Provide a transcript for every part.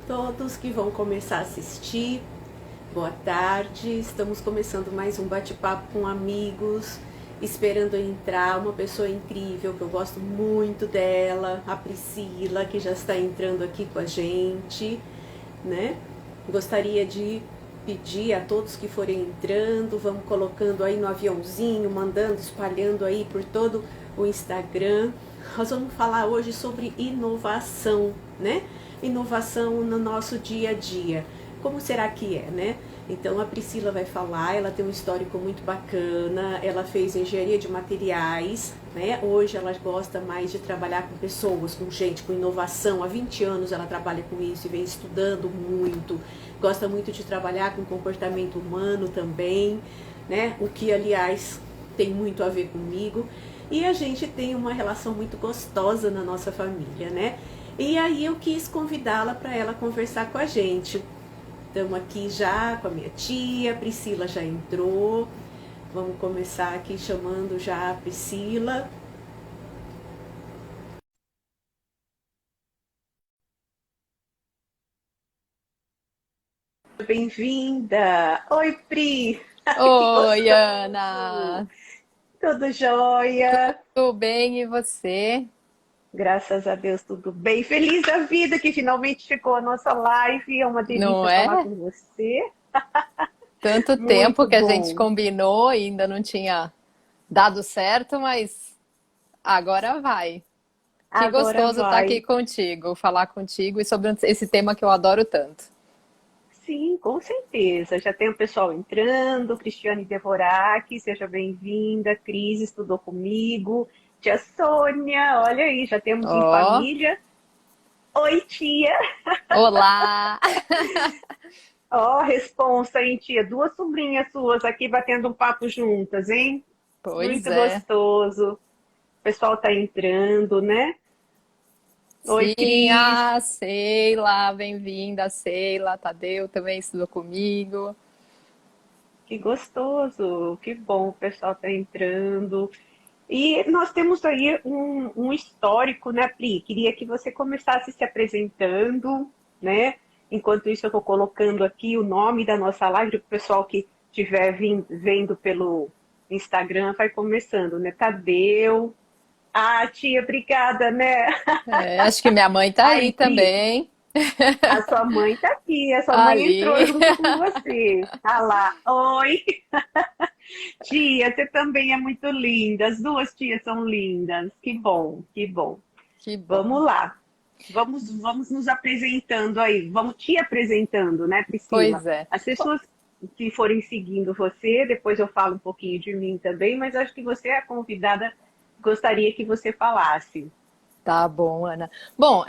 todos que vão começar a assistir. Boa tarde, estamos começando mais um bate-papo com amigos, esperando entrar uma pessoa incrível que eu gosto muito dela, a Priscila, que já está entrando aqui com a gente, né? Gostaria de pedir a todos que forem entrando, vamos colocando aí no aviãozinho, mandando, espalhando aí por todo o Instagram. Nós vamos falar hoje sobre inovação, né? Inovação no nosso dia a dia. Como será que é, né? Então a Priscila vai falar, ela tem um histórico muito bacana, ela fez engenharia de materiais, né? Hoje ela gosta mais de trabalhar com pessoas, com gente, com inovação. Há 20 anos ela trabalha com isso e vem estudando muito. Gosta muito de trabalhar com comportamento humano também, né? O que, aliás, tem muito a ver comigo. E a gente tem uma relação muito gostosa na nossa família, né? E aí eu quis convidá-la para ela conversar com a gente. Estamos aqui já com a minha tia, Priscila já entrou. Vamos começar aqui chamando já a Priscila. Bem-vinda! Oi, Pri! Que Oi, gostoso! Ana. Tudo jóia? Tudo bem e você? Graças a Deus, tudo bem. Feliz da vida que finalmente chegou a nossa live. É uma Não delícia falar é? com você. Tanto tempo Muito que a gente bom. combinou e ainda não tinha dado certo, mas agora vai. Que Agora gostoso estar aqui vai. contigo, falar contigo e sobre esse tema que eu adoro tanto. Sim, com certeza. Já tem o pessoal entrando. Cristiane Devorak, seja bem-vinda. Cris estudou comigo. Tia Sônia, olha aí, já temos em Ó, família. Oi, tia. olá! Ó, responsa, hein, tia? Duas sobrinhas suas aqui batendo um papo juntas, hein? Pois Muito é. gostoso. O pessoal tá entrando, né? Oi, Sim, Cris. Sheila, bem-vinda, Sheila, Tadeu também estudou comigo. Que gostoso. Que bom, o pessoal tá entrando. E nós temos aí um histórico, né, Pri? Queria que você começasse se apresentando, né? Enquanto isso, eu estou colocando aqui o nome da nossa live, para o pessoal que estiver vendo pelo Instagram, vai começando, né? Tadeu. Ah, tia, obrigada, né? É, acho que minha mãe tá Aí, aí Pri, também. a sua mãe tá aqui, a sua mãe entrou Ali. junto com você. Ah lá, oi. Tia, você também é muito linda. As duas tias são lindas. Que bom, que bom. Que bom. Vamos lá. Vamos nos apresentando aí. Vamos te apresentando, né, Priscila? Pois é. As pessoas que forem seguindo você, depois eu falo um pouquinho de mim também, mas acho que você é a convidada, gostaria que você falasse. Tá bom, Ana. Bom,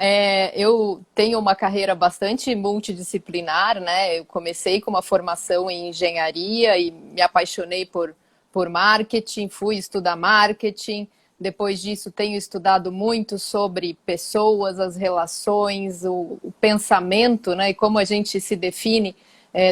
eu tenho uma carreira bastante multidisciplinar, né? Eu comecei com uma formação em engenharia e me apaixonei por marketing, fui estudar marketing. Depois disso, tenho estudado muito sobre pessoas, as relações, o pensamento, né? E como a gente se define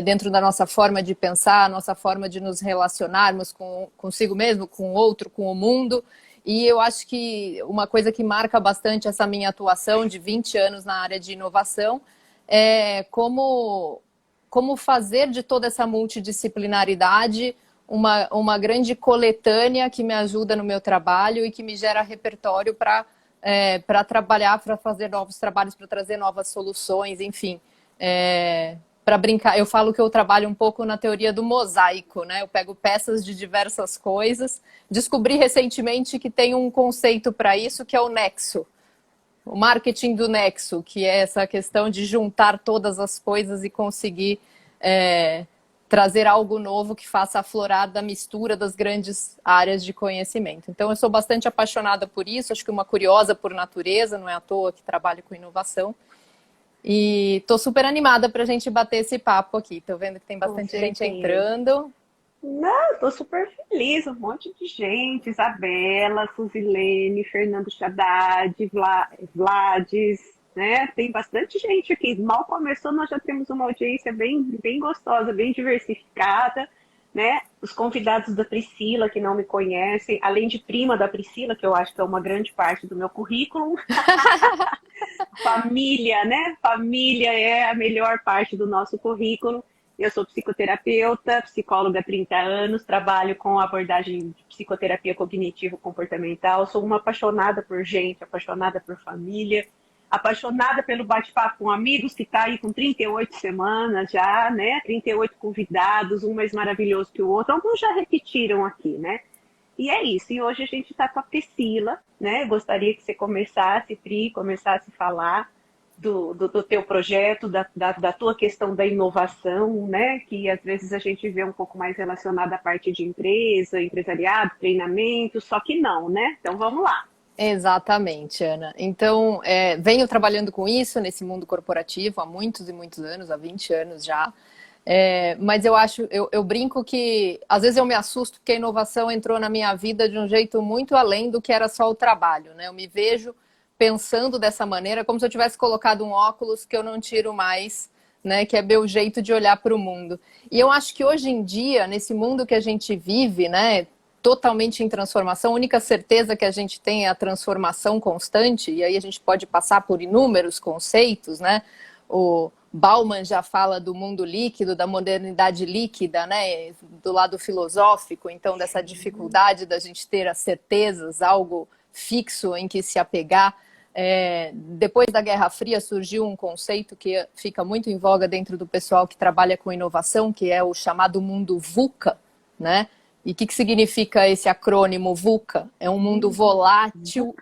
dentro da nossa forma de pensar, a nossa forma de nos relacionarmos consigo mesmo, com o outro, com o mundo. E eu acho que uma coisa que marca bastante essa minha atuação de 20 anos na área de inovação é como fazer de toda essa multidisciplinaridade uma grande coletânea que me ajuda no meu trabalho e que me gera repertório para trabalhar, para fazer novos trabalhos, para trazer novas soluções, enfim. Para brincar, eu falo que eu trabalho um pouco na teoria do mosaico, né? Eu pego peças de diversas coisas. Descobri recentemente que tem um conceito para isso que é o nexo, o marketing do nexo, que é essa questão de juntar todas as coisas e conseguir é, trazer algo novo que faça aflorar da mistura das grandes áreas de conhecimento. Então, eu sou bastante apaixonada por isso, acho que uma curiosa por natureza, não é à toa que trabalho com inovação. E estou super animada para a gente bater esse papo aqui. Estou vendo que tem Com bastante gente certeza. entrando. Não, estou super feliz, um monte de gente, Isabela, Suzilene, Fernando Haddad, Vlades, né? Tem bastante gente aqui. Mal começou, nós já temos uma audiência bem gostosa, bem diversificada. né? Os convidados da Priscila, que não me conhecem, além de prima da Priscila, que eu acho que é uma grande parte do meu currículo. Família, né? Família é a melhor parte do nosso currículo. Eu sou psicoterapeuta, psicóloga há 30 anos, trabalho com abordagem de psicoterapia cognitivo-comportamental, sou uma apaixonada por gente, apaixonada por família, apaixonada pelo bate-papo com amigos, que está aí com 38 semanas já, né? 38 convidados, um mais maravilhoso que o outro. Alguns já repetiram aqui, né? E é isso. E hoje a gente está com a Priscila, né? Eu gostaria que você começasse, Pri, começasse a falar do teu projeto, da tua questão da inovação, né? Que às vezes a gente vê um pouco mais relacionada à parte de empresa, empresariado, treinamento, só que não, né? Então vamos lá. Exatamente, Ana. Então, venho trabalhando com isso nesse mundo corporativo há muitos e muitos anos, há 20 anos já. Mas eu brinco que às vezes eu me assusto porque a inovação entrou na minha vida de um jeito muito além do que era só o trabalho, né? Eu me vejo pensando dessa maneira, como se eu tivesse colocado um óculos que eu não tiro mais, né? Que é meu jeito de olhar para o mundo. E eu acho que hoje em dia, nesse mundo que a gente vive, né? Totalmente em transformação, a única certeza que a gente tem é a transformação constante, e aí a gente pode passar por inúmeros conceitos, né? O Bauman já fala do mundo líquido, da modernidade líquida, né? Do lado filosófico, então dessa dificuldade da gente ter as certezas, algo fixo em que se apegar. Depois da Guerra Fria surgiu um conceito que fica muito em voga dentro do pessoal que trabalha com inovação, que é o chamado mundo VUCA, né? E o que significa esse acrônimo VUCA? É um mundo volátil.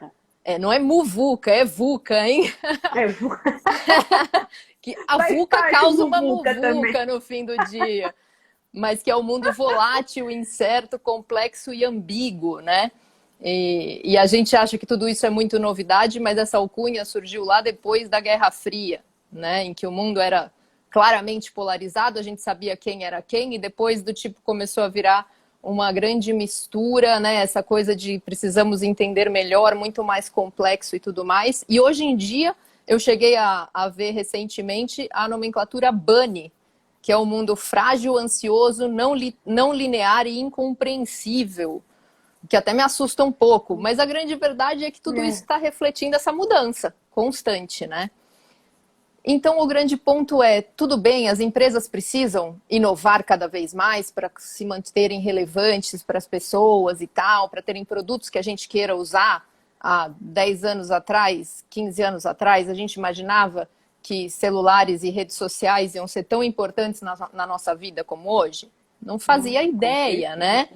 Não é muvuca, é VUCA, hein? É VUCA. Que a VUCA causa uma muvuca no fim do dia. Mas que é um mundo volátil, incerto, complexo e ambíguo, né? E a gente acha que tudo isso é muito novidade, mas essa alcunha surgiu lá depois da Guerra Fria, né? Em que o mundo era claramente polarizado, a gente sabia quem era quem, e depois do tipo começou a virar uma grande mistura, né? Essa coisa de precisamos entender melhor, muito mais complexo e tudo mais. E hoje em dia, eu cheguei a ver recentemente a nomenclatura BUNNY, que é um mundo frágil, ansioso, não linear e incompreensível, que até me assusta um pouco. Mas a grande verdade é que tudo isso está refletindo essa mudança constante, né? Então, o grande ponto é, tudo bem, as empresas precisam inovar cada vez mais para se manterem relevantes para as pessoas e tal, para terem produtos que a gente queira usar. Há 10 anos atrás, 15 anos atrás, a gente imaginava que celulares e redes sociais iam ser tão importantes na nossa vida como hoje? Não fazia ideia, né?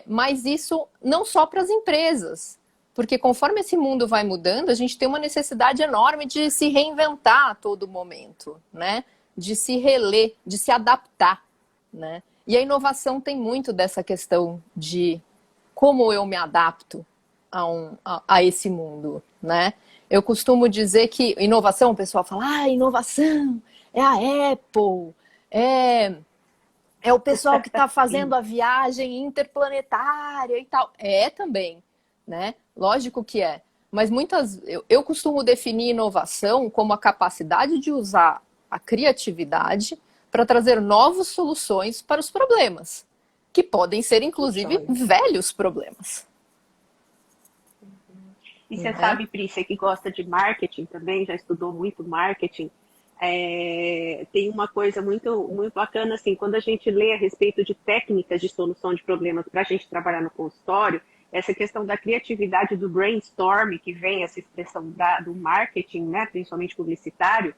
Mas isso não só para as empresas. Porque conforme esse mundo vai mudando, a gente tem uma necessidade enorme de se reinventar a todo momento, né? De se reler, de se adaptar, né? E a inovação tem muito dessa questão de como eu me adapto a esse mundo, né? Eu costumo dizer que inovação, o pessoal fala, inovação é a Apple, é o pessoal que está fazendo a viagem interplanetária e tal. Também, né? Lógico que é. Mas eu costumo definir inovação como a capacidade de usar a criatividade para trazer novas soluções para os problemas, que podem ser, inclusive, velhos problemas. E você sabe, Pri, você que gosta de marketing também, já estudou muito marketing, tem uma coisa muito, muito bacana, assim, quando a gente lê a respeito de técnicas de solução de problemas para a gente trabalhar no consultório, essa questão da criatividade, do brainstorm, que vem essa expressão do marketing, né, principalmente publicitário,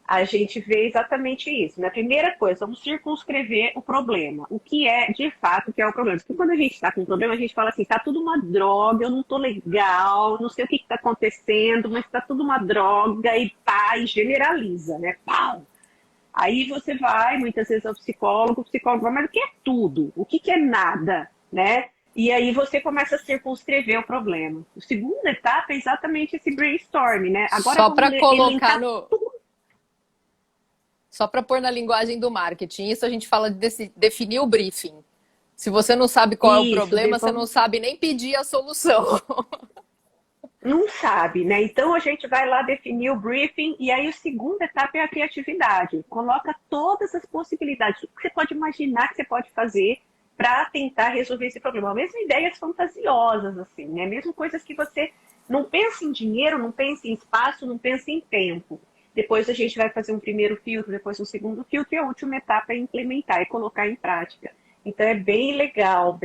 a gente vê exatamente isso. Na primeira coisa, vamos circunscrever o problema. O que é, de fato, que é o problema? Porque quando a gente está com um problema, a gente fala assim, tá tudo uma droga, eu não tô legal, não sei o que está acontecendo, mas tá tudo uma droga, e pá, e generaliza, né? Pau! Aí você vai, muitas vezes, ao psicólogo, o psicólogo vai, mas o que é tudo? O que é nada, né? E aí você começa a circunscrever o problema. A segunda etapa é exatamente esse brainstorm, né? Agora, só para colocar Só para pôr na linguagem do marketing, isso a gente fala de definir o briefing. Se você não sabe qual é o problema, você não sabe nem pedir a solução. não sabe, né? Então a gente vai lá definir o briefing e aí a segunda etapa é a criatividade. Coloca todas as possibilidades, o que você pode imaginar que você pode fazer para tentar resolver esse problema. Mesmo ideias fantasiosas, assim, né? Mesmo coisas que você não pensa em dinheiro, não pensa em espaço, não pensa em tempo. Depois a gente vai fazer um primeiro filtro, depois um segundo filtro, e a última etapa é implementar e colocar em prática. Então é bem legal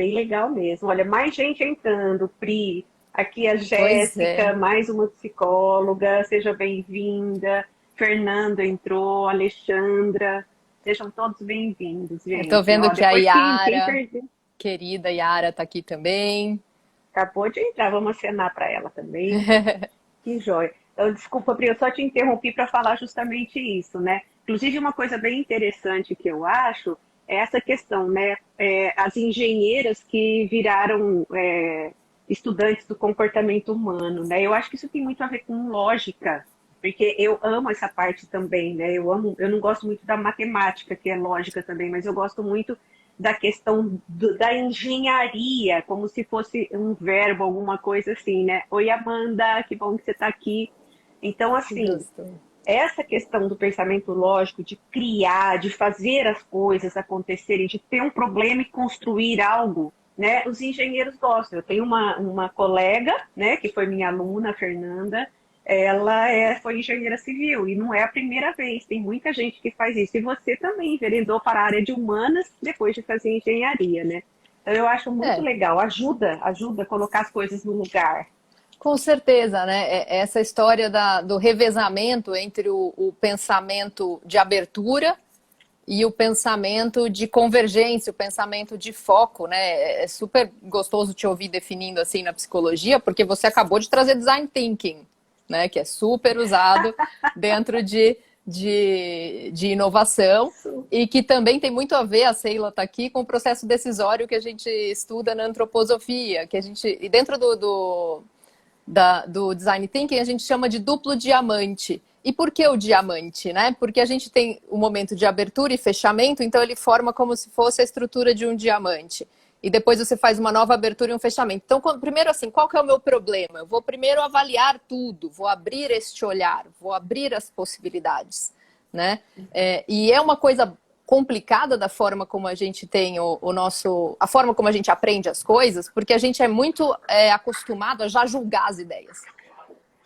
mesmo. Olha, mais gente entrando, Pri, aqui a Pois é. Jéssica, mais uma psicóloga, seja bem-vinda. Fernando entrou, Alexandra, sejam todos bem-vindos, Eu tô gente. vendo Ó, que a depois quem Yara, perdeu, querida Yara, tá aqui também. acabou de entrar, vamos acenar para ela também. Que joia. Então, desculpa, Pri, eu só te interrompi para falar justamente isso, né? Inclusive, uma coisa bem interessante que eu acho é essa questão, né? As engenheiras que viraram estudantes do comportamento humano, né? Eu acho que isso tem muito a ver com lógica, porque eu amo essa parte também, né? Eu não gosto muito da matemática, que é lógica também, mas eu gosto muito da questão da engenharia, como se fosse um verbo, alguma coisa assim, né? Oi, Amanda, que bom que você está aqui. Então, Que assim, gostoso. essa questão do pensamento lógico, de criar, de fazer as coisas acontecerem, de ter um problema e construir algo, né? Os engenheiros gostam. Eu tenho uma colega, né, que foi minha aluna, a Fernanda, foi engenheira civil e não é a primeira vez, tem muita gente que faz isso. E você também enveredou para a área de humanas depois de fazer engenharia, né? Então eu acho muito É, legal, ajuda a colocar as coisas no lugar. com certeza, né? Essa história do revezamento entre o pensamento de abertura e o pensamento de convergência, o pensamento de foco, né? É super gostoso te ouvir definindo assim na psicologia, porque você acabou de trazer design thinking, né? Que é super usado dentro de inovação e que também tem muito a ver, a Sheila está aqui, com o processo decisório que a gente estuda na antroposofia, que a gente, e dentro do design thinking a gente chama de duplo diamante. E por que o diamante, né? Porque a gente tem o momento de abertura e fechamento, então ele forma como se fosse a estrutura de um diamante. E depois você faz uma nova abertura e um fechamento. Então, primeiro assim, qual que é o meu problema? Eu vou primeiro avaliar tudo, vou abrir este olhar, vou abrir as possibilidades, né? E é uma coisa complicada da forma como a gente tem a forma como a gente aprende as coisas, porque a gente é muito acostumado a já julgar as ideias.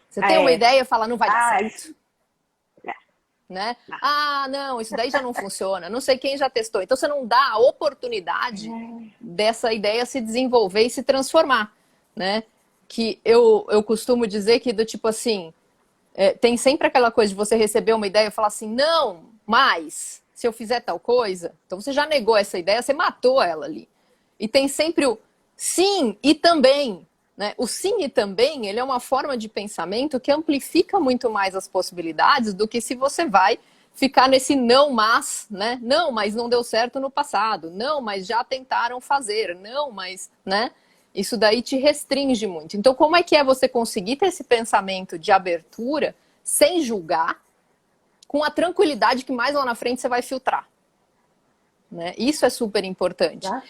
Você tem uma É. ideia e fala, não vai dar Ah, certo, isso. né? Ah, não, isso daí já não funciona, não sei quem já testou. Então você não dá a oportunidade dessa ideia se desenvolver e se transformar, né? Que eu costumo dizer que do tipo assim, tem sempre aquela coisa de você receber uma ideia e falar assim, não, mas se eu fizer tal coisa, então você já negou essa ideia, você matou ela ali. E tem sempre o sim e também, né? O sim e também, ele é uma forma de pensamento que amplifica muito mais as possibilidades do que se você vai ficar nesse não, mas, né? Não, mas não deu certo no passado. Não, mas já tentaram fazer. Não, mas, né? Isso daí te restringe muito. Então, como é que é você conseguir ter esse pensamento de abertura sem julgar, com a tranquilidade que mais lá na frente você vai filtrar, né? Isso é super importante. Já?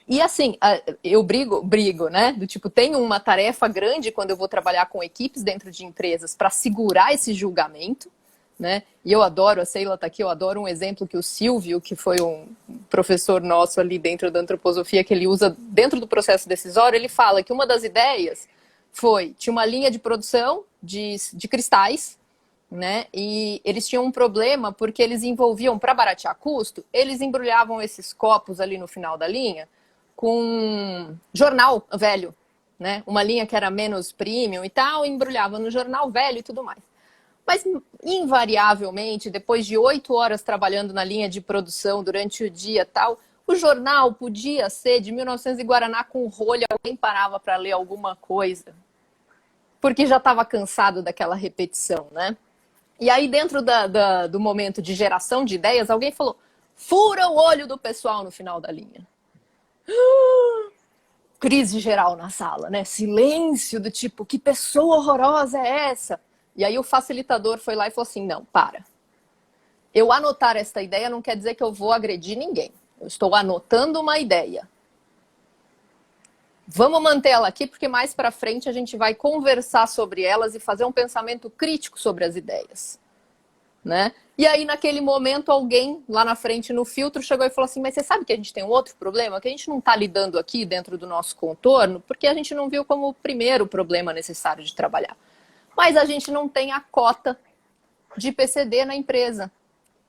E assim, eu brigo, né? Do tipo, tenho uma tarefa grande quando eu vou trabalhar com equipes dentro de empresas para segurar esse julgamento, né? E eu adoro, a Sheila tá aqui, eu adoro um exemplo que o Silvio, que foi um professor nosso ali dentro da antroposofia, que ele usa dentro do processo decisório, ele fala que uma das ideias tinha uma linha de produção de cristais, né? E eles tinham um problema porque eles envolviam, para baratear custo, eles embrulhavam esses copos ali no final da linha com jornal velho, né? Uma linha que era menos premium e tal, embrulhava no jornal velho e tudo mais. Mas, invariavelmente, depois de 8 horas trabalhando na linha de produção durante o dia tal, o jornal podia ser de 1900 e Guaraná com rolha, alguém parava para ler alguma coisa, porque já estava cansado daquela repetição, né? E aí, dentro do momento de geração de ideias, alguém falou: fura o olho do pessoal no final da linha. Crise geral na sala, né? Silêncio do tipo, que pessoa horrorosa é essa? E aí o facilitador foi lá e falou assim: não, para. Eu anotar esta ideia não quer dizer que eu vou agredir ninguém. Eu estou anotando uma ideia. Vamos manter ela aqui, porque mais para frente a gente vai conversar sobre elas e fazer um pensamento crítico sobre as ideias, né? E aí, naquele momento, alguém lá na frente, no filtro, chegou e falou assim, mas você sabe que a gente tem um outro problema? Que a gente não está lidando aqui dentro do nosso contorno, porque a gente não viu como o primeiro problema necessário de trabalhar. Mas a gente não tem a cota de PCD na empresa.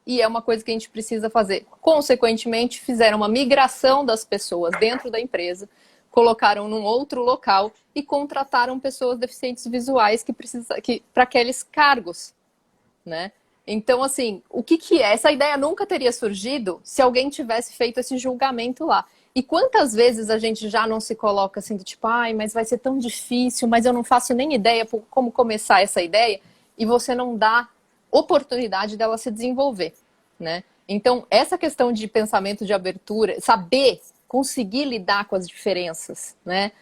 E é uma coisa que a gente precisa fazer. Consequentemente, fizeram uma migração das pessoas dentro da empresa, colocaram num outro local e contrataram pessoas deficientes visuais para aqueles cargos, né? Então, assim, o que é? Essa ideia nunca teria surgido se alguém tivesse feito esse julgamento lá. E quantas vezes a gente já não se coloca assim, do tipo, ai, mas vai ser tão difícil, mas eu não faço nem ideia por como começar essa ideia, e você não dá oportunidade dela se desenvolver, né? Então, essa questão de pensamento de abertura, saber, conseguir lidar com as diferenças, né?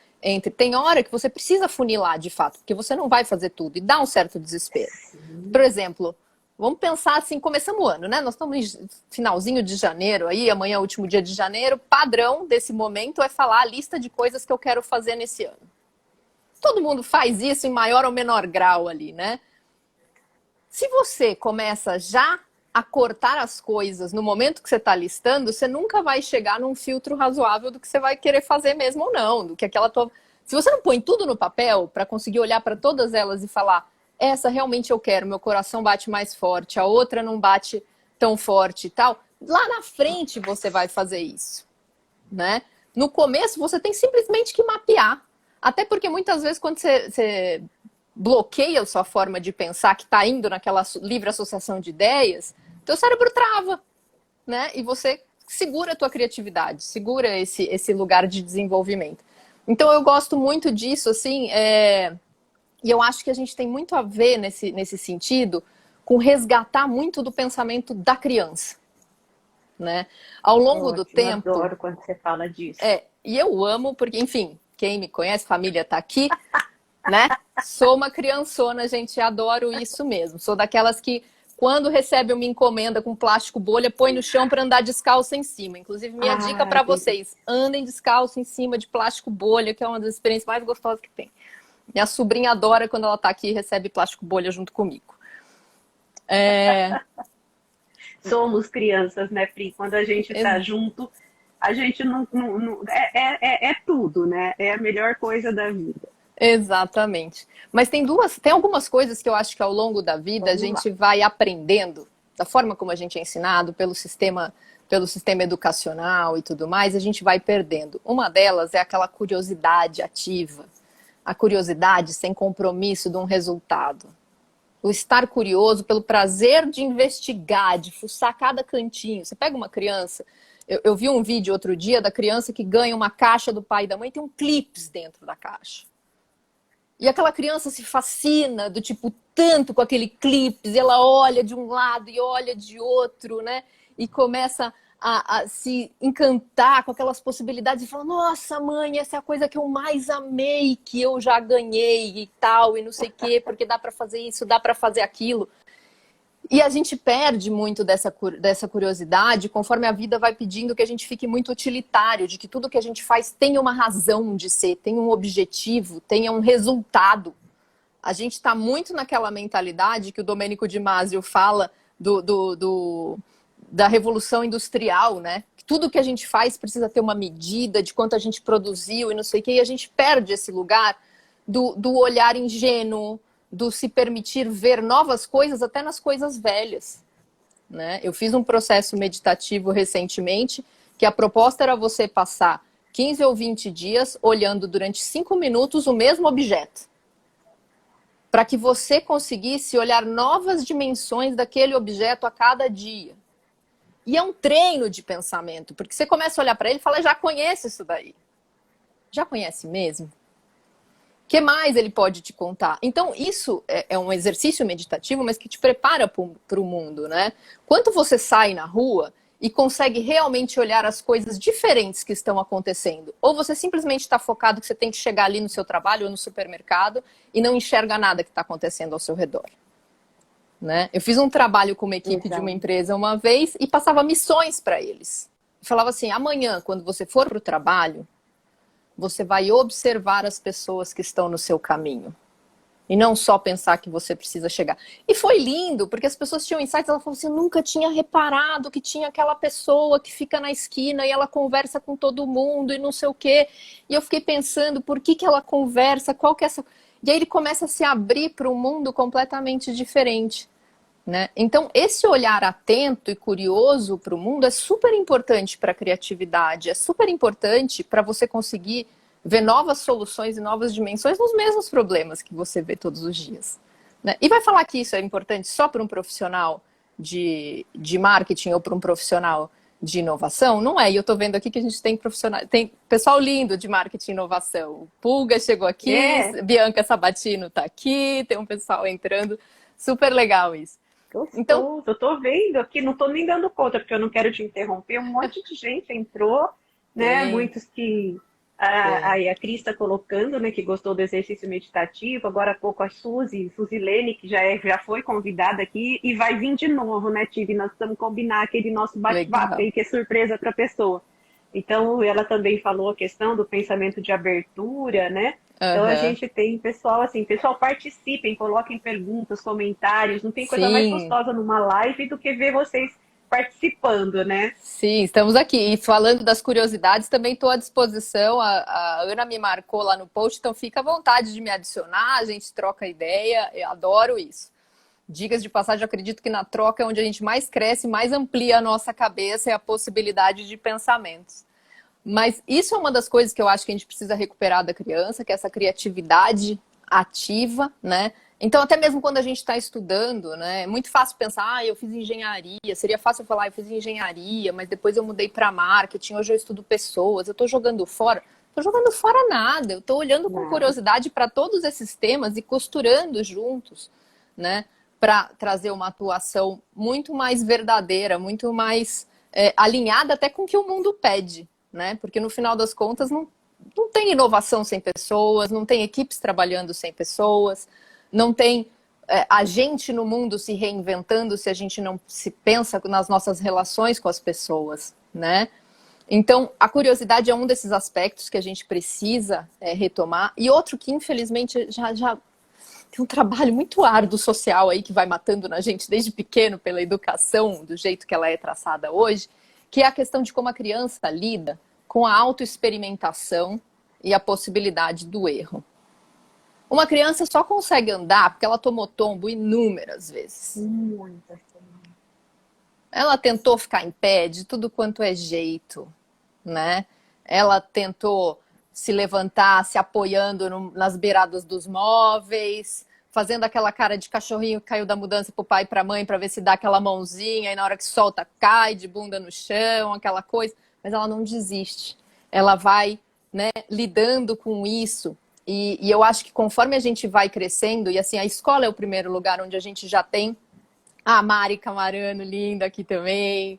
Tem hora que você precisa funilar, de fato, porque você não vai fazer tudo, e dá um certo desespero. Por exemplo, vamos pensar assim, começamos o ano, né? Nós estamos em finalzinho de janeiro, aí amanhã é o último dia de janeiro. Padrão desse momento é falar a lista de coisas que eu quero fazer nesse ano. Todo mundo faz isso em maior ou menor grau ali, né? Se você começa já a cortar as coisas no momento que você está listando, você nunca vai chegar num filtro razoável do que você vai querer fazer mesmo ou não. Do que aquela tua... Se você não põe tudo no papel para conseguir olhar para todas elas e falar, essa realmente eu quero, meu coração bate mais forte, a outra não bate tão forte e tal, lá na frente você vai fazer isso, né? No começo você tem simplesmente que mapear. Até porque muitas vezes quando você bloqueia a sua forma de pensar, que está indo naquela livre associação de ideias, teu cérebro trava, né? E você segura a tua criatividade, segura esse lugar de desenvolvimento. Então eu gosto muito disso, assim, e eu acho que a gente tem muito a ver nesse sentido com resgatar muito do pensamento da criança, né? Ao longo do tempo... Eu adoro quando você fala disso. E eu amo, porque, enfim, quem me conhece, família tá aqui, né? Sou uma criançona, gente, adoro isso mesmo. Sou daquelas que, quando recebe uma encomenda com plástico bolha, põe no chão para andar descalço em cima. Inclusive, minha dica para vocês, andem descalço em cima de plástico bolha, que é uma das experiências mais gostosas que tem. Minha sobrinha adora quando ela tá aqui e recebe plástico bolha junto comigo. Somos crianças, né, Pri? Quando a gente tá junto, a gente não é tudo, né? É a melhor coisa da vida. Exatamente. Mas tem algumas coisas que eu acho que ao longo da vida a gente vai aprendendo, da forma como a gente é ensinado, pelo sistema educacional e tudo mais, a gente vai perdendo. Uma delas é aquela curiosidade ativa, a curiosidade sem compromisso de um resultado. O estar curioso pelo prazer de investigar, de fuçar cada cantinho. Você pega uma criança, eu vi um vídeo outro dia da criança que ganha uma caixa do pai e da mãe e tem um clips dentro da caixa. E aquela criança se fascina do tipo tanto com aquele clips, e ela olha de um lado e olha de outro, né? E começa a se encantar com aquelas possibilidades e fala, nossa mãe, essa é a coisa que eu mais amei, que eu já ganhei e tal, e não sei o quê, porque dá para fazer isso, dá para fazer aquilo. E a gente perde muito dessa curiosidade conforme a vida vai pedindo que a gente fique muito utilitário, de que tudo que a gente faz tenha uma razão de ser, tenha um objetivo, tenha um resultado. A gente está muito naquela mentalidade que o Domênico de Masio fala da revolução industrial, né? Tudo que a gente faz precisa ter uma medida de quanto a gente produziu e não sei o quê, e a gente perde esse lugar do olhar ingênuo, do se permitir ver novas coisas até nas coisas velhas, né? Eu fiz um processo meditativo recentemente que a proposta era você passar 15 ou 20 dias olhando durante 5 minutos o mesmo objeto, para que você conseguisse olhar novas dimensões daquele objeto a cada dia. E é um treino de pensamento, porque você começa a olhar para ele e fala, já conhece isso daí. Já conhece mesmo? O que mais ele pode te contar? Então, isso é um exercício meditativo, mas que te prepara para o mundo, né? Quanto você sai na rua e consegue realmente olhar as coisas diferentes que estão acontecendo? Ou você simplesmente está focado que você tem que chegar ali no seu trabalho ou no supermercado e não enxerga nada que está acontecendo ao seu redor? Né? Eu fiz um trabalho com uma equipe de uma empresa uma vez e passava missões para eles. Falava assim, amanhã, quando você for para o trabalho, você vai observar as pessoas que estão no seu caminho. E não só pensar que você precisa chegar. E foi lindo, porque as pessoas tinham insights, ela falou assim, eu nunca tinha reparado que tinha aquela pessoa que fica na esquina e ela conversa com todo mundo e não sei o quê. E eu fiquei pensando, por que ela conversa, qual que é essa... E aí ele começa a se abrir para um mundo completamente diferente, né? Então, esse olhar atento e curioso para o mundo é super importante para a criatividade, é super importante para você conseguir ver novas soluções e novas dimensões nos mesmos problemas que você vê todos os dias, né? E vai falar que isso é importante só para um profissional de marketing ou para um profissional de inovação? Não é. E eu estou vendo aqui que a gente tem profissionais, tem pessoal lindo de marketing e inovação. O Pulga chegou aqui, Bianca Sabatino está aqui, tem um pessoal entrando. Super legal isso. Então, eu tô vendo aqui, não tô nem dando conta, porque eu não quero te interromper. Um monte de gente entrou, né? Muitos que aí a Cris está colocando, né, que gostou do exercício meditativo. Agora há pouco a Suzy Lene, que já foi convidada aqui, e vai vir de novo, né, Tive? Nós precisamos combinar aquele nosso bate-papo aí, que é surpresa para a pessoa. Então, ela também falou a questão do pensamento de abertura, né? Então, a gente tem pessoal, assim, pessoal, participem, coloquem perguntas, comentários. Não tem coisa mais gostosa numa live do que ver vocês participando, né? Sim, estamos aqui. E falando das curiosidades, também estou à disposição. A Ana me marcou lá no post, então fica à vontade de me adicionar, a gente troca ideia, eu adoro isso. Dicas de passagem, eu acredito que na troca é onde a gente mais cresce, mais amplia a nossa cabeça e a possibilidade de pensamentos. Mas isso é uma das coisas que eu acho que a gente precisa recuperar da criança, que é essa criatividade ativa, né? Então, até mesmo quando a gente está estudando, né? É muito fácil pensar, eu fiz engenharia. Seria fácil eu falar, eu fiz engenharia, mas depois eu mudei para marketing, hoje eu estudo pessoas, eu estou jogando fora. Não estou jogando fora nada, eu estou olhando com curiosidade para todos esses temas e costurando juntos, né? Para trazer uma atuação muito mais verdadeira, muito mais alinhada até com o que o mundo pede, né? Porque no final das contas não tem inovação sem pessoas, não tem equipes trabalhando sem pessoas, não tem a gente no mundo se reinventando se a gente não se pensa nas nossas relações com as pessoas, né? Então, a curiosidade é um desses aspectos que a gente precisa retomar. E outro que, infelizmente, já tem um trabalho muito árduo social aí que vai matando na gente desde pequeno pela educação, do jeito que ela é traçada hoje, que é a questão de como a criança lida com a autoexperimentação e a possibilidade do erro. Uma criança só consegue andar porque ela tomou tombo inúmeras vezes. Muitas. Ela tentou ficar em pé de tudo quanto é jeito, né? Ela tentou se levantar, se apoiando nas beiradas dos móveis, fazendo aquela cara de cachorrinho que caiu da mudança pro pai e pra mãe para ver se dá aquela mãozinha e na hora que solta cai de bunda no chão, aquela coisa. Mas ela não desiste. Ela vai, né, lidando com isso. E eu acho que conforme a gente vai crescendo, e assim, a escola é o primeiro lugar onde a gente já tem a Mari Camarano, linda aqui também.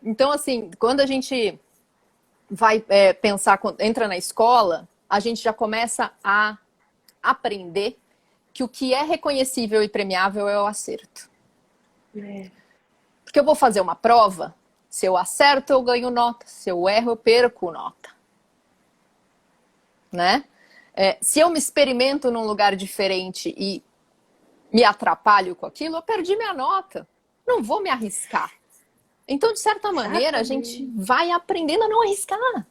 Então, assim, quando a gente vai pensar, entra na escola, a gente já começa a aprender que o que é reconhecível e premiável é o acerto. Porque eu vou fazer uma prova, se eu acerto, eu ganho nota. Se eu erro, eu perco nota. Né? Se eu me experimento num lugar diferente e me atrapalho com aquilo, eu perdi minha nota. Não vou me arriscar. Então, de certa maneira, a gente vai aprendendo a não arriscar.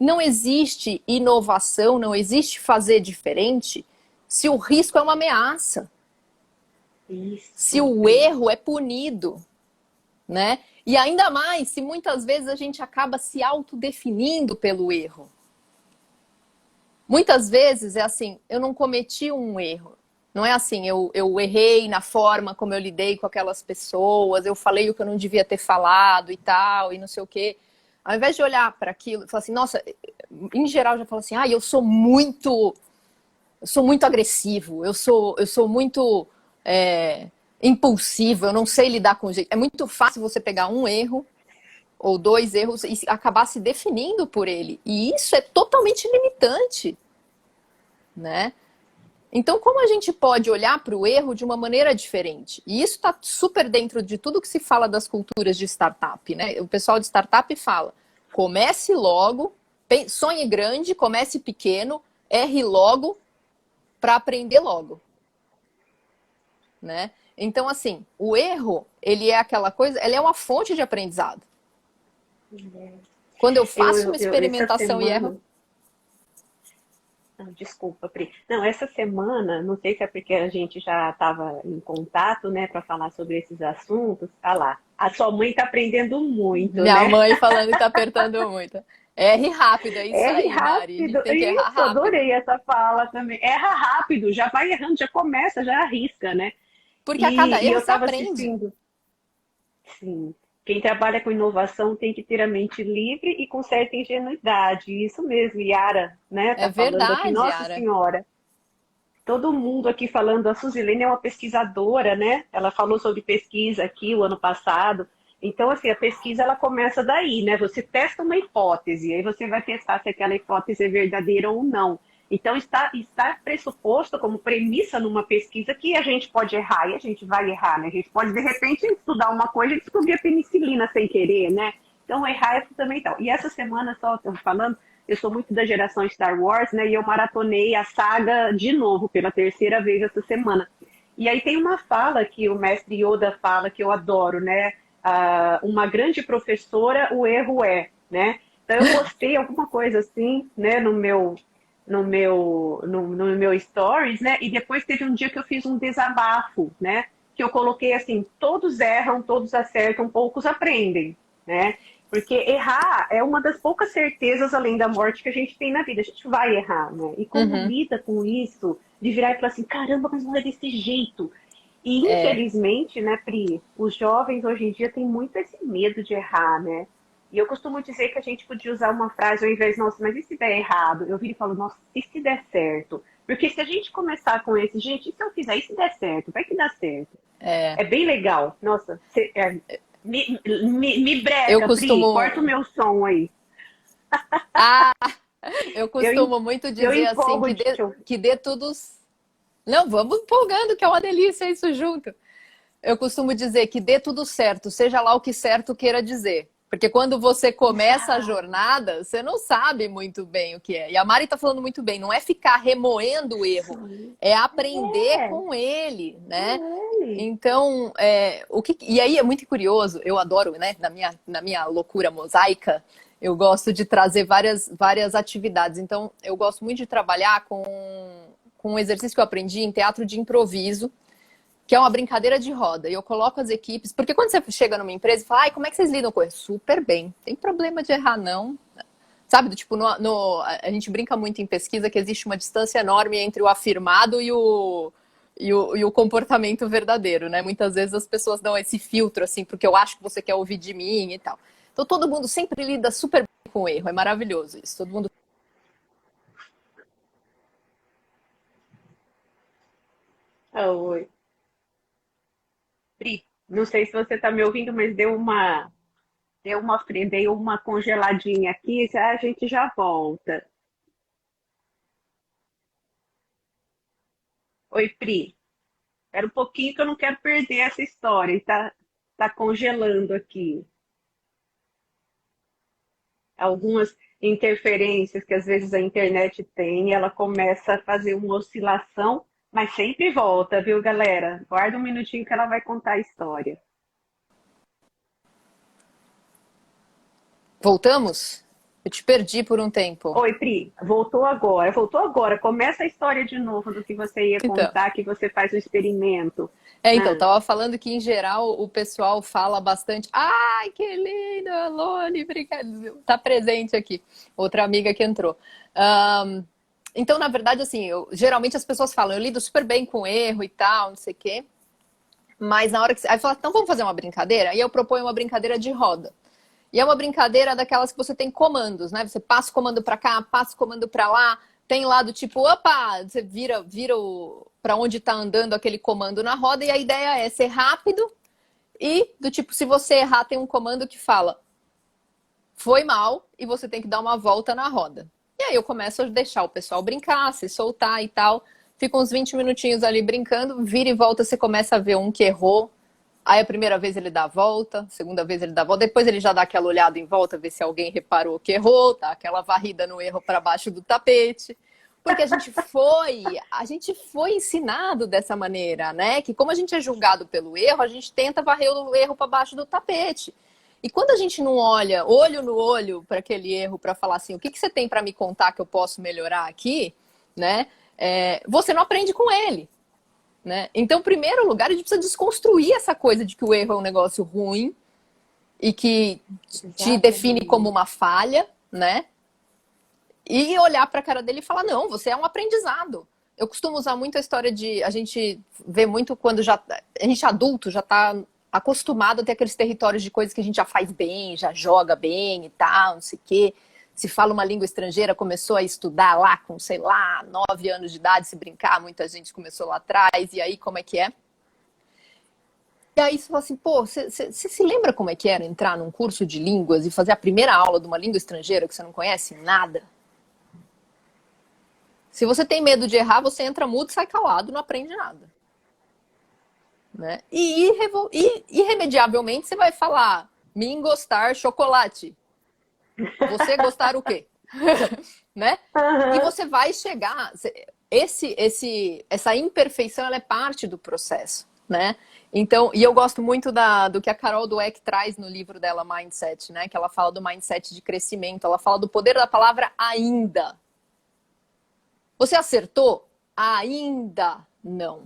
Não existe inovação, não existe fazer diferente se o risco é uma ameaça. Isso. Se o erro é punido, né? E ainda mais se muitas vezes a gente acaba se autodefinindo pelo erro. Muitas vezes é assim, eu não cometi um erro. Não é assim, eu errei na forma como eu lidei com aquelas pessoas, eu falei o que eu não devia ter falado e tal, e não sei o quê. Ao invés de olhar para aquilo e falar assim, nossa, em geral já falo assim, eu sou muito agressivo, eu sou muito impulsivo, eu não sei lidar com jeito. É muito fácil você pegar um erro ou dois erros e acabar se definindo por ele. E isso é totalmente limitante, né? Então, como a gente pode olhar para o erro de uma maneira diferente? E isso está super dentro de tudo que se fala das culturas de startup, né? O pessoal de startup fala, comece logo Sonhe grande, comece pequeno, erre logo para aprender logo, né? Então, assim, o erro, ele é aquela coisa, ele é uma fonte de aprendizado. Quando eu faço uma Essa experimentação e semana. erro... Desculpa, Pri. Não, essa semana, não sei se é porque a gente já estava em contato, né, para falar sobre esses assuntos. Ah lá, a sua mãe está aprendendo muito, Minha né? mãe falando que tá apertando muito. Erre rápido, é isso Erre aí, Mari. A gente rápido. tem que errar Isso, rápido. adorei essa fala também. Erra rápido, já vai errando, já começa, já arrisca, né? Porque a cada E erro eu você estava aprende. assistindo. Sim. Quem trabalha com inovação tem que ter a mente livre e com certa ingenuidade. Isso mesmo, Yara, né? É Tá falando aqui, verdade, Nossa Yara. Senhora. Todo mundo aqui falando, a Suzilene é uma pesquisadora, né? Ela falou sobre pesquisa aqui o ano passado. Então, assim, a pesquisa ela começa daí, né? Você testa uma hipótese, aí você vai testar se aquela hipótese é verdadeira ou não. Então, está pressuposto como premissa numa pesquisa que a gente pode errar, e a gente vai errar, né? A gente pode, de repente, estudar uma coisa e descobrir a penicilina sem querer, né? Então, errar é fundamental. E essa semana, só estamos falando, eu sou muito da geração Star Wars, né? E eu maratonei a saga de novo, pela terceira vez essa semana. E aí tem uma fala que o mestre Yoda fala, que eu adoro, né? Uma grande professora, o erro é, né? Então eu postei alguma coisa assim, né, no meu stories, né? E depois teve um dia que eu fiz um desabafo, né? Que eu coloquei assim, todos erram, todos acertam, poucos aprendem, né? Porque errar é uma das poucas certezas além da morte que a gente tem na vida. A gente vai errar, né? E como Uhum. lida com isso, de virar e falar assim, caramba, mas não é desse jeito. E É, infelizmente, né, Pri, os jovens hoje em dia têm muito esse medo de errar, né? E eu costumo dizer que a gente podia usar uma frase ao invés, nossa, mas e se der errado? Eu viro e falo, nossa, e se der certo? Porque se a gente começar com esse, gente, e se eu fizer, e se der certo? Vai que dá certo. é. É bem legal. Nossa, me Eu breca, Pri, corta o costumo. meu som aí. Ah, eu Eu, em- costumo muito eu dizer assim empolgo de te ouvir. que dê tudo. Não, vamos empolgando, que é uma delícia isso junto. Eu costumo dizer que dê tudo certo, seja lá o que certo queira dizer. Porque quando você começa a Exato. jornada, você não sabe muito bem o que é. E a Mari está falando muito bem, não é ficar remoendo o Isso erro, aí. é aprender É, com ele, né? com ele. Então, e aí é muito curioso, eu adoro, né? Na minha loucura mosaica, eu gosto de trazer várias atividades. Então, eu gosto muito de trabalhar com um exercício que eu aprendi em teatro de improviso, que é uma brincadeira de roda. E eu coloco as equipes, porque quando você chega numa empresa e fala, ai, como é que vocês lidam com isso? Super bem, tem problema de errar, não. Sabe, do tipo, a gente brinca muito em pesquisa que existe uma distância enorme entre o afirmado e o comportamento verdadeiro, né? Muitas vezes as pessoas dão esse filtro, assim, porque eu acho que você quer ouvir de mim e tal. Então todo mundo sempre lida super bem com o erro, é maravilhoso isso. Todo mundo. Ah, oi. Pri, não sei se você está me ouvindo, mas deu uma congeladinha aqui, a gente já volta. Oi, Pri. Era um pouquinho que eu não quero perder essa história, e tá congelando aqui. Algumas interferências que às vezes a internet tem, ela começa a fazer uma oscilação, mas sempre volta, viu, galera? Guarda um minutinho que ela vai contar a história. Voltamos? Eu te perdi por um tempo. Oi, Pri, voltou agora, voltou agora. Começa a história de novo do que você ia Então. contar, que você faz o experimento. Então, Ah, tava falando que em geral o pessoal fala bastante. Ai, que lindo, Alone, brincadeira. Tá presente aqui. Outra amiga que entrou. Então, na verdade, assim, geralmente as pessoas falam, eu lido super bem com erro e tal, não sei o quê. Mas na hora que. Aí fala, então vamos fazer uma brincadeira? E eu proponho uma brincadeira de roda. E é uma brincadeira daquelas que você tem comandos, né? Você passa o comando para cá, passa o comando para lá. Tem lá do tipo, opa, você vira para onde está andando aquele comando na roda. E a ideia é ser rápido e do tipo, se você errar, tem um comando que fala, foi mal e você tem que dar uma volta na roda. E aí eu começo a deixar o pessoal brincar, se soltar e tal. Fica uns 20 minutinhos ali brincando, vira e volta, você começa a ver um que errou. Aí a primeira vez ele dá a volta, a segunda vez ele dá a volta, depois ele já dá aquela olhada em volta, ver se alguém reparou que errou, dá aquela varrida no erro para baixo do tapete. Porque a gente foi ensinado dessa maneira, né? Que como a gente é julgado pelo erro, a gente tenta varrer o erro para baixo do tapete. E quando a gente não olha olho no olho para aquele erro, para falar assim, o que você tem para me contar que eu posso melhorar aqui, né? Você não aprende com ele, né? Então, em primeiro lugar, a gente precisa desconstruir essa coisa de que o erro é um negócio ruim e que te define como uma falha, né? E olhar para a cara dele e falar, não, você é um aprendizado. Eu costumo usar muito a história de... A gente vê muito quando a gente adulto já está acostumado a ter aqueles territórios de coisas que a gente já faz bem, já joga bem e tal, não sei o quê. Se fala uma língua estrangeira, começou a estudar lá com, sei lá, 9 anos de idade, se brincar, muita gente começou lá atrás, e aí como é que é? E aí você fala assim, pô, você se lembra como é que era entrar num curso de línguas e fazer a primeira aula de uma língua estrangeira que você não conhece nada? Se você tem medo de errar, você entra mudo, sai calado, não aprende nada. Né? E irremediavelmente você vai falar, me gostar chocolate. Você gostar o quê? Né? Uhum. E você vai chegar... Essa imperfeição, ela é parte do processo, né? Então, e eu gosto muito do que a Carol Dweck traz no livro dela, Mindset, né? Que ela fala do mindset de crescimento. Ela fala do poder da palavra ainda. Você acertou? Ainda não.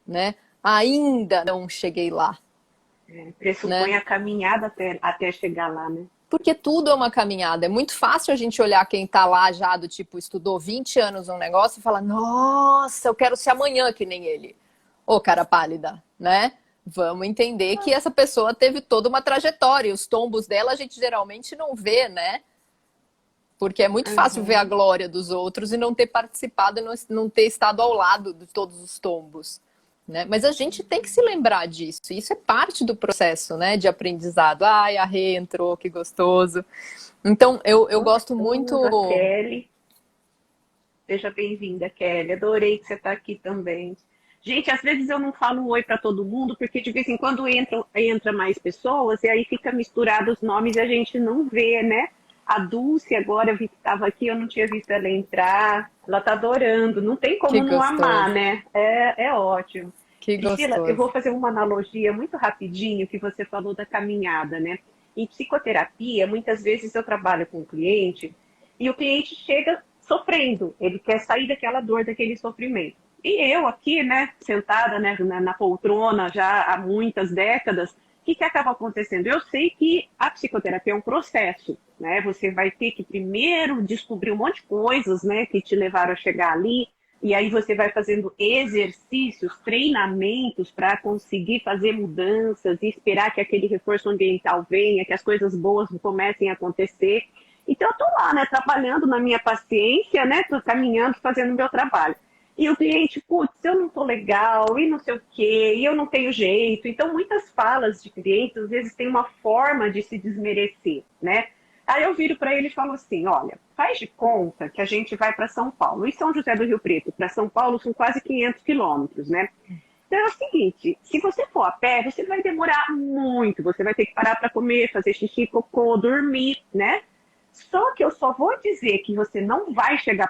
Né? Ainda não cheguei lá. Pressupõe, né? A caminhada até chegar lá, né? Porque tudo é uma caminhada. É muito fácil a gente olhar quem tá lá já do tipo, estudou 20 anos um negócio e falar, nossa, eu quero ser amanhã que nem ele. Ô, cara pálida, né? Vamos entender que essa pessoa teve toda uma trajetória. Os tombos dela a gente geralmente não vê, né? Porque é muito fácil ver a glória dos outros e não ter participado e não ter estado ao lado de todos os tombos. Né? Mas a gente tem que se lembrar disso. Isso é parte do processo, né, de aprendizado. Ai, a Rê entrou, que gostoso. Então, eu gosto muito... Kelly. Seja bem-vinda, Kelly. Adorei que você está aqui também. Gente, às vezes eu não falo oi para todo mundo, porque de vez em quando entra mais pessoas e aí fica misturado os nomes e a gente não vê, né? A Dulce agora, eu vi que estava aqui, eu não tinha visto ela entrar. Ela tá adorando, não tem como não amar, né? É ótimo. Que Priscila, gostoso. eu vou fazer uma analogia muito rapidinho que você falou da caminhada, né? Em psicoterapia, muitas vezes eu trabalho com o cliente e o cliente chega sofrendo, ele quer sair daquela dor, daquele sofrimento. E eu aqui, né, sentada, né, na poltrona já há muitas décadas, o que acaba acontecendo? Eu sei que a psicoterapia é um processo, né? Você vai ter que primeiro descobrir um monte de coisas, né, que te levaram a chegar ali, e aí você vai fazendo exercícios, treinamentos para conseguir fazer mudanças e esperar que aquele reforço ambiental venha, que as coisas boas comecem a acontecer. Então eu estou lá, né, trabalhando na minha paciência, né, tô caminhando, fazendo o meu trabalho. E o cliente, putz, eu não tô legal, e não sei o quê, e eu não tenho jeito. Então, muitas falas de clientes, às vezes, tem uma forma de se desmerecer, né? Aí eu viro para ele e falo assim, olha, faz de conta que a gente vai para São Paulo. E São José do Rio Preto para São Paulo são quase 500 quilômetros, né? Então é o seguinte, se você for a pé, você vai demorar muito. Você vai ter que parar para comer, fazer xixi, cocô, dormir, né? Só que eu só vou dizer que você não vai chegar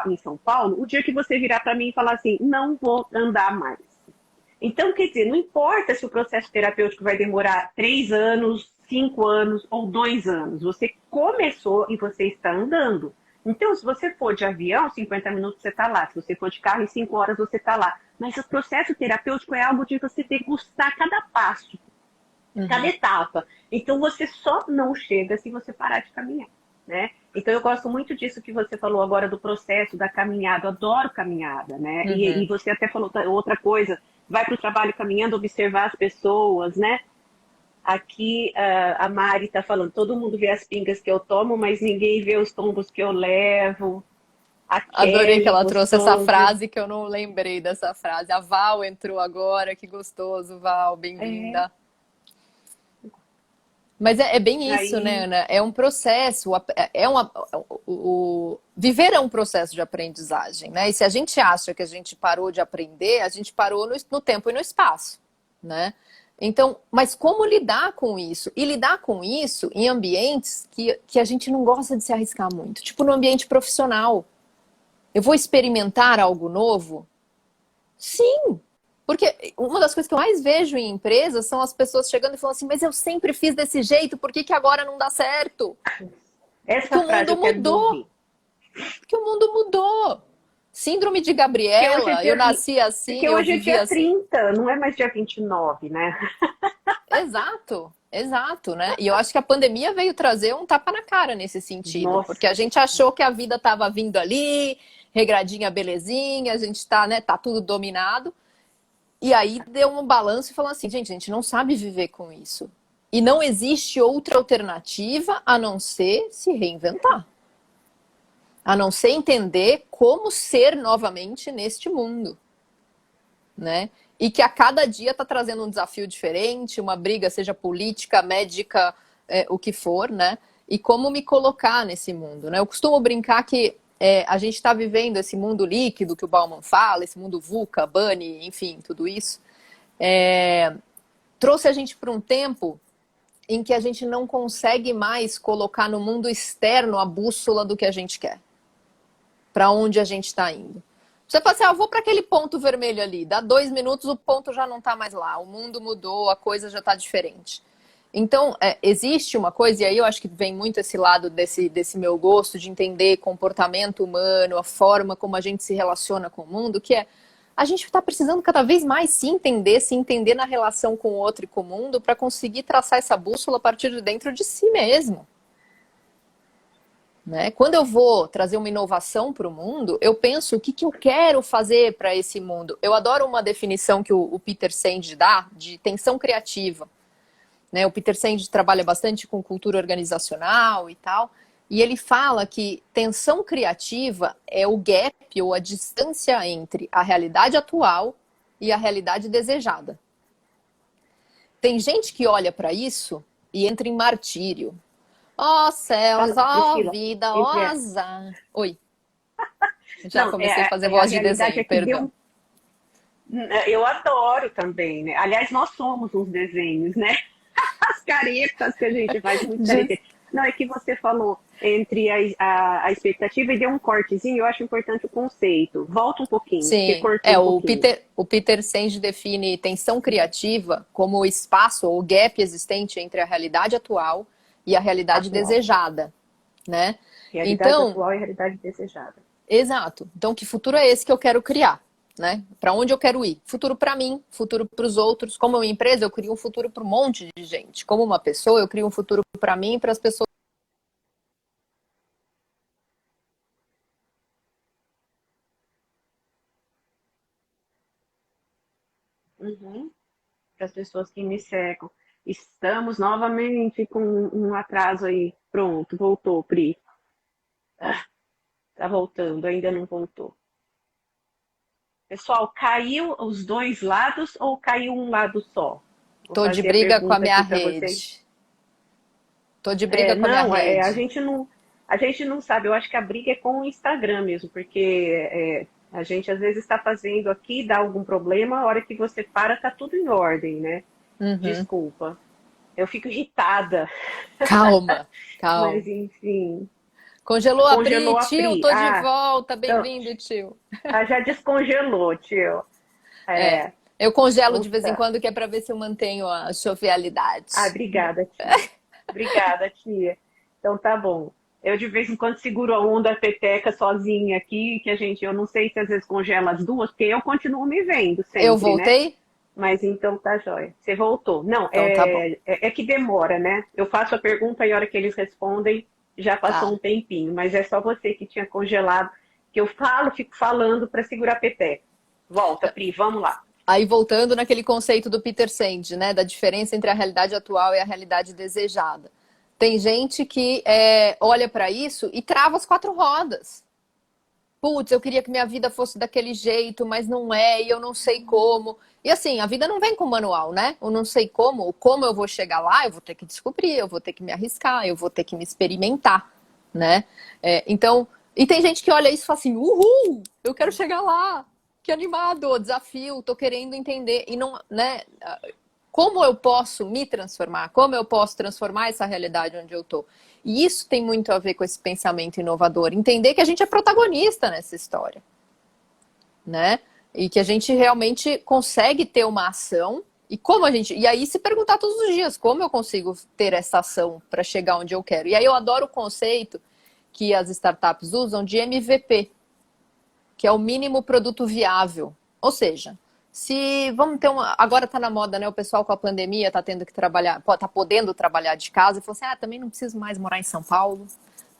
em São Paulo o dia que você virar para mim e falar assim, não vou andar mais. Então, quer dizer, não importa se o processo terapêutico vai demorar 3 anos, 5 anos ou 2 anos. Você começou e você está andando. Então, se você for de avião, 50 minutos você está lá. Se você for de carro, em 5 horas você está lá. Mas o processo terapêutico é algo de você degustar cada passo, cada etapa. Então, você só não chega se você parar de caminhar. Né? Então eu gosto muito disso que você falou agora do processo da caminhada, eu adoro caminhada, né? E você até falou outra coisa, vai para o trabalho caminhando, observar as pessoas, né? Aqui a Mari está falando, todo mundo vê as pingas que eu tomo, mas ninguém vê os tombos que eu levo. Adorei que ela trouxe essa frase, que eu não lembrei dessa frase. A Val entrou agora, que gostoso, Val, bem-vinda. Mas é bem isso, né, Ana? É um processo, viver é um processo de aprendizagem, né? E se a gente acha que a gente parou de aprender, a gente parou no tempo e no espaço, né? Então, mas como lidar com isso? E lidar com isso em ambientes que a gente não gosta de se arriscar muito. Tipo no ambiente profissional. Eu vou experimentar algo novo? Sim! Porque uma das coisas que eu mais vejo em empresas são as pessoas chegando e falando assim, mas eu sempre fiz desse jeito, por que que agora não dá certo? Porque Essa o frase mundo eu quero mudou. ouvir. Porque o mundo mudou. Síndrome de Porque hoje é Gabriela, eu dia, nasci assim, porque eu hoje é vivi dia assim. 30, não é mais dia 29, né? Exato, exato, né? E eu acho que a pandemia veio trazer um tapa na cara nesse sentido, Nossa, porque a gente achou que a vida estava vindo ali, regradinha, belezinha, a gente tá, né, tá tudo dominado. E aí deu um balanço e falou assim, gente, a gente não sabe viver com isso. E não existe outra alternativa a não ser se reinventar. A não ser entender como ser novamente neste mundo, né? E que a cada dia está trazendo um desafio diferente, uma briga, seja política, médica, o que for, né? E como me colocar nesse mundo, né? Eu costumo brincar que a gente está vivendo esse mundo líquido que o Bauman fala, esse mundo VUCA, Bunny, enfim, tudo isso. Trouxe a gente para um tempo em que a gente não consegue mais colocar no mundo externo a bússola do que a gente quer. Para onde a gente está indo. Você fala assim, eu vou para aquele ponto vermelho ali, dá 2 minutos, o ponto já não está mais lá, o mundo mudou, a coisa já está diferente. Então, existe uma coisa, e aí eu acho que vem muito esse lado desse meu gosto de entender comportamento humano, a forma como a gente se relaciona com o mundo, que é, a gente está precisando cada vez mais se entender na relação com o outro e com o mundo, para conseguir traçar essa bússola a partir de dentro de si mesmo. Né? Quando eu vou trazer uma inovação para o mundo, eu penso o que eu quero fazer para esse mundo. Eu adoro uma definição que o Peter Senge dá de tensão criativa. Né? O Peter Senge trabalha bastante com cultura organizacional e tal, e ele fala que tensão criativa é o gap ou a distância entre a realidade atual e a realidade desejada. Tem gente que olha para isso e entra em martírio. Ó céus, ó Priscila, vida, ó entre azar. Oi, já não, comecei a fazer a voz de realidade desenho, é que perdão. eu adoro também, né? Aliás, nós somos uns desenhos, né? As caretas que a gente faz, muito Just... parecido. Não, é que você falou entre a expectativa e deu um cortezinho, eu acho importante o conceito. Volta um pouquinho, porque Sim, cortou um o pouquinho. Peter Senge define tensão criativa como o espaço ou o gap existente entre a realidade atual e a realidade Atual. desejada, né? Realidade Então, atual e realidade desejada. exato. Então, que futuro é esse que eu quero criar? Né? Para onde eu quero ir? Futuro para mim, futuro para os outros. Como uma empresa, eu crio um futuro para um monte de gente. Como uma pessoa, eu crio um futuro para mim e para as pessoas. Uhum. Para as pessoas que me cercam. Estamos novamente com um atraso aí. Pronto, voltou, Pri. Ah, tá voltando, ainda não voltou. Pessoal, caiu os dois lados ou caiu um lado só? Vou Tô de fazer a briga com a pergunta minha aqui para vocês. rede. Tô de briga com a minha Não, rede. a gente não sabe. Eu acho que a briga é com o Instagram mesmo, porque a gente às vezes está fazendo aqui, dá algum problema, a hora que você para, tá tudo em ordem, né? Uhum. Desculpa. Eu fico irritada, Calma, calma. mas enfim. Congelou a Pri, Congelou a tio, Pri. tô de Ah, volta, então, bem-vindo, tio. já descongelou, tio. É, É, eu congelo de vez em puta. quando que é para ver se eu mantenho a Ah, jovialidade. obrigada, tia. Obrigada, tia. Então tá bom. Eu de vez em quando seguro a onda peteca sozinha aqui, que eu não sei se às vezes congela as duas, porque eu continuo me vendo Eu sempre, né? voltei? Mas então tá jóia. Você voltou. Não, Então tá bom. é que demora, né? Eu faço a pergunta e a hora que eles respondem já passou Tá. um tempinho, mas é só você que tinha congelado, que eu falo, fico falando para segurar a peteca. Volta, Pri, vamos lá. Aí voltando naquele conceito do Peter Senge, né, da diferença entre a realidade atual e a realidade desejada. Tem gente que olha para isso e trava as 4 rodas. Putz, eu queria que minha vida fosse daquele jeito, mas não é, e eu não sei como. E assim, a vida não vem com manual, né? Eu não sei como, ou como eu vou chegar lá, eu vou ter que descobrir, eu vou ter que me arriscar, eu vou ter que me experimentar, né? Então, e tem gente que olha isso e fala assim, uhul, eu quero chegar lá. que animado, desafio, tô querendo entender. E não, né? Como eu posso me transformar? Como eu posso transformar essa realidade onde eu tô? E isso tem muito a ver com esse pensamento inovador. Entender que a gente é protagonista nessa história, né? E que a gente realmente consegue ter uma ação. E aí se perguntar todos os dias, como eu consigo ter essa ação para chegar onde eu quero? E aí eu adoro o conceito que as startups usam de MVP, que é o mínimo produto viável. Ou seja, se vamos ter agora está na moda, né? O pessoal com a pandemia está tendo que trabalhar, está podendo trabalhar de casa e falou assim: também não preciso mais morar em São Paulo,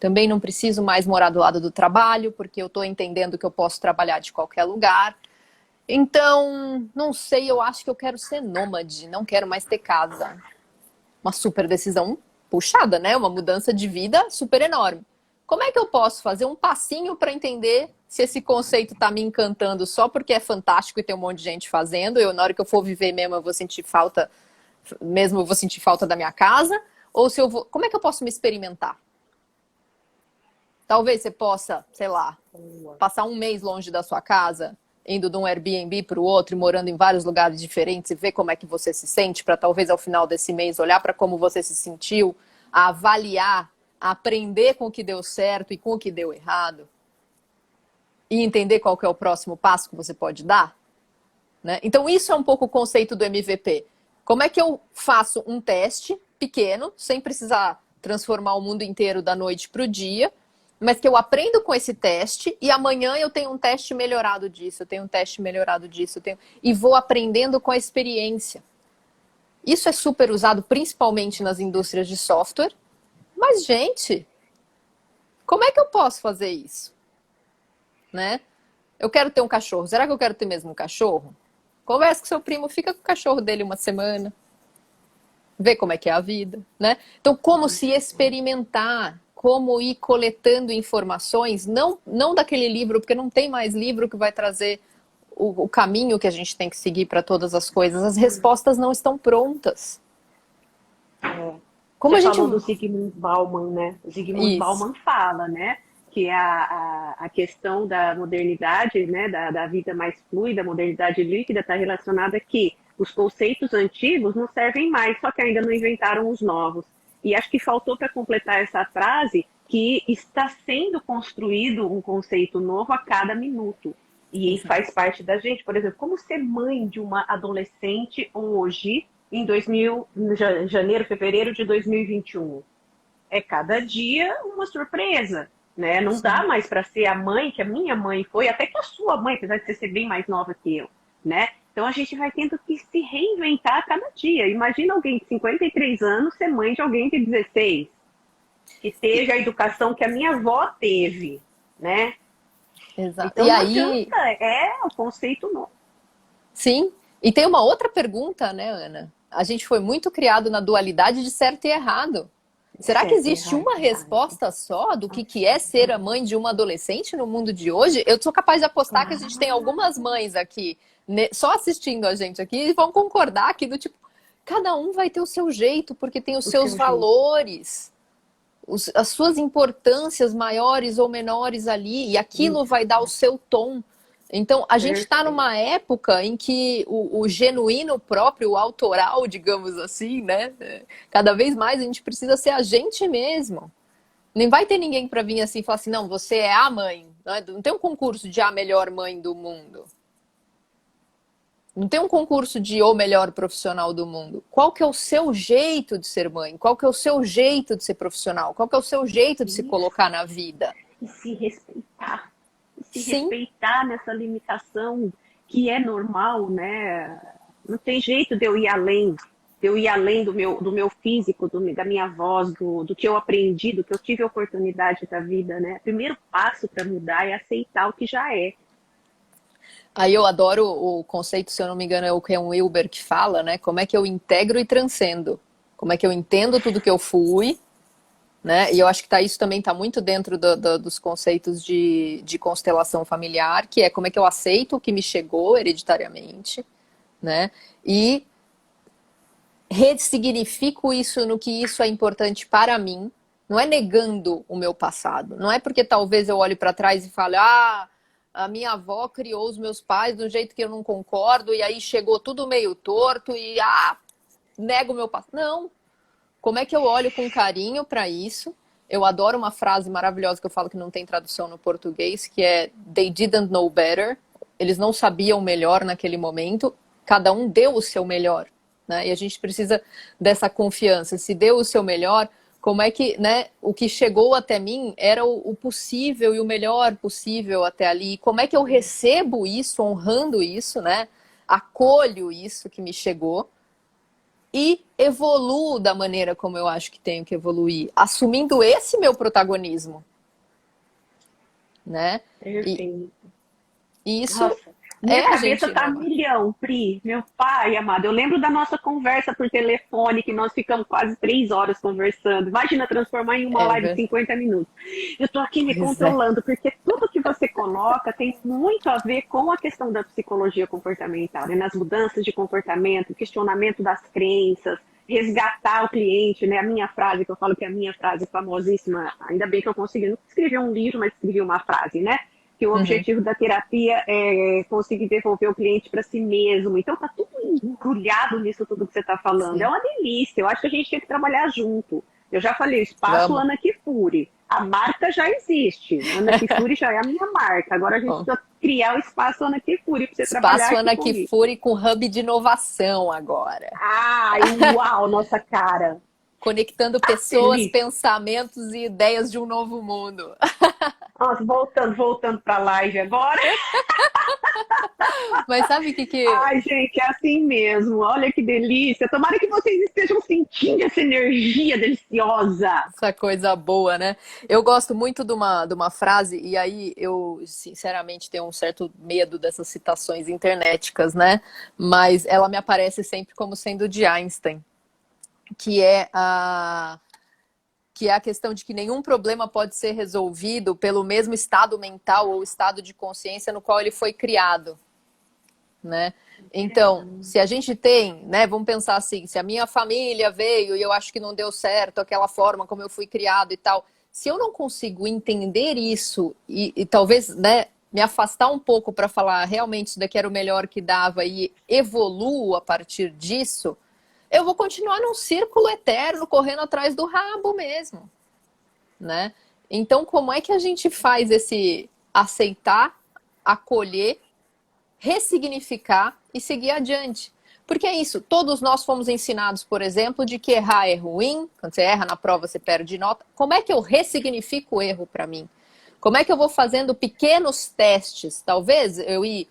também não preciso mais morar do lado do trabalho, porque eu estou entendendo que eu posso trabalhar de qualquer lugar. Então, não sei, eu acho que eu quero ser nômade, não quero mais ter casa. Uma super decisão puxada, né? Uma mudança de vida super enorme. Como é que eu posso fazer um passinho para entender se esse conceito está me encantando só porque é fantástico e tem um monte de gente fazendo? Na hora que eu for viver mesmo, eu vou sentir falta, da minha casa? Ou se eu vou. Como é que eu posso me experimentar? Talvez você possa, sei lá, passar um mês longe da sua casa, indo de um Airbnb para o outro e morando em vários lugares diferentes e ver como é que você se sente, para talvez ao final desse mês olhar para como você se sentiu, a avaliar, a aprender com o que deu certo e com o que deu errado e entender qual que é o próximo passo que você pode dar, né? Então isso é um pouco o conceito do MVP. Como é que eu faço um teste pequeno, sem precisar transformar o mundo inteiro da noite para o dia, mas que eu aprendo com esse teste e amanhã eu tenho um teste melhorado disso, eu tenho um teste melhorado disso, e vou aprendendo com a experiência. Isso é super usado principalmente nas indústrias de software. Mas, gente, como é que eu posso fazer isso? Né? Eu quero ter um cachorro. Será que eu quero ter mesmo um cachorro? Conversa com seu primo, fica com o cachorro dele uma semana. Vê como é que é a vida, né? Então, como se experimentar, como ir coletando informações, não daquele livro, porque não tem mais livro que vai trazer o caminho que a gente tem que seguir para todas as coisas. As respostas não estão prontas. Como você falou do Zygmunt Bauman, né? O Zygmunt Bauman fala, né? Que a questão da modernidade, né? Da vida mais fluida, a modernidade líquida, está relacionada que os conceitos antigos não servem mais, só que ainda não inventaram os novos. E acho que faltou para completar essa frase que está sendo construído um conceito novo a cada minuto. E faz parte da gente. Por exemplo, como ser mãe de uma adolescente hoje, em janeiro, fevereiro de 2021. É cada dia uma surpresa, né? Não dá mais para ser a mãe que a minha mãe foi, até que a sua mãe, apesar de você ser bem mais nova que eu, né? Então a gente vai tendo que se reinventar a cada dia. Imagina alguém de 53 anos ser mãe de alguém de 16, que teve a educação que a minha avó teve, né? Exato. Então e aí é o conceito novo. Sim. E tem uma outra pergunta, né, Ana? A gente foi muito criado na dualidade de certo e errado. Será que existe uma resposta só do que é ser a mãe de uma adolescente no mundo de hoje? Eu sou capaz de apostar que a gente tem algumas mães aqui, só assistindo a gente aqui, e vão concordar aqui do tipo, cada um vai ter o seu jeito, porque tem os seus valores, as suas importâncias maiores ou menores ali, e aquilo vai dar o seu tom. Então, a gente está numa época em que o genuíno próprio, o autoral, digamos assim, né? Cada vez mais a gente precisa ser a gente mesmo. Nem vai ter ninguém para vir assim e falar assim, não, você é a mãe. Não tem um concurso de a melhor mãe do mundo. Não tem um concurso de o melhor profissional do mundo. Qual que é o seu jeito de ser mãe? Qual que é o seu jeito de ser profissional? Qual que é o seu jeito de se colocar na vida? E se respeitar. Respeitar nessa limitação que é normal, né? Não tem jeito de eu ir além, do meu físico, da minha voz, do que eu aprendi, do que eu tive a oportunidade da vida, né? O primeiro passo para mudar é aceitar o que já é. Aí eu adoro o conceito, se eu não me engano, é o Ken Wilber que fala, né? Como é que eu integro e transcendo? Como é que eu entendo tudo que eu fui, né? E eu acho que isso também está muito dentro dos conceitos de constelação familiar, que é como é que eu aceito o que me chegou hereditariamente, né? E ressignifico isso no que isso é importante para mim. Não é negando o meu passado. Não é porque talvez eu olhe para trás e fale, a minha avó criou os meus pais de um jeito que eu não concordo, e aí chegou tudo meio torto, e nego o meu passado. Não. Como é que eu olho com carinho para isso? Eu adoro uma frase maravilhosa que eu falo que não tem tradução no português, que é They didn't know better. Eles não sabiam melhor naquele momento. Cada um deu o seu melhor, né? E a gente precisa dessa confiança. Se deu o seu melhor, como é que, né, o que chegou até mim era o possível e o melhor possível até ali. Como é que eu recebo isso, honrando isso, né? Acolho isso que me chegou e evoluo da maneira como eu acho que tenho que evoluir, assumindo esse meu protagonismo, né? Perfeito. E isso Nossa, minha a cabeça gente, tá a milhão, Pri. Meu pai, amado. Eu lembro da nossa conversa por telefone, que nós ficamos quase 3 horas conversando. Imagina transformar em uma live de 50 minutos. Eu tô aqui me Pois é. controlando, porque tudo que você coloca tem muito a ver com a questão da psicologia comportamental, né? Nas mudanças de comportamento, questionamento das crenças, resgatar o cliente, né? A minha frase, que eu falo que é a minha frase famosíssima, ainda bem que eu consegui, não escrevi um livro, mas escrevi uma frase, né? Que o objetivo da terapia é conseguir devolver o cliente para si mesmo. Então tá tudo embrulhado nisso tudo que você está falando. Sim. É uma delícia. Eu acho que a gente tem que trabalhar junto. Eu já falei, o espaço Vamos. Ana Kifuri. A marca já existe. Ana Kifuri já é a minha marca. Agora a gente Bom, precisa criar o espaço Ana Kifuri para você trabalhar espaço aqui Ana comigo. Kifuri com hub de inovação agora. Ai, uau, nossa cara. Conectando pessoas, Delícia. pensamentos e ideias de um novo mundo. Nossa, voltando para a live agora. Mas sabe o que... Ai, gente, é assim mesmo. Olha que delícia. Tomara que vocês estejam sentindo essa energia deliciosa. Essa coisa boa, né? Eu gosto muito de uma frase, e aí eu, sinceramente, tenho um certo medo dessas citações internéticas, né? Mas ela me aparece sempre como sendo de Einstein, que é a questão de que nenhum problema pode ser resolvido pelo mesmo estado mental ou estado de consciência no qual ele foi criado, né? Então, se a gente tem, né, vamos pensar assim, se a minha família veio e eu acho que não deu certo aquela forma como eu fui criado e tal, se eu não consigo entender isso e talvez, né, me afastar um pouco para falar realmente isso daqui era o melhor que dava e evoluo a partir disso, eu vou continuar num círculo eterno correndo atrás do rabo mesmo, né? Então, como é que a gente faz esse aceitar, acolher, ressignificar e seguir adiante? Porque é isso, todos nós fomos ensinados, por exemplo, de que errar é ruim, quando você erra na prova você perde nota. Como é que eu ressignifico o erro para mim? Como é que eu vou fazendo pequenos testes? Talvez eu ir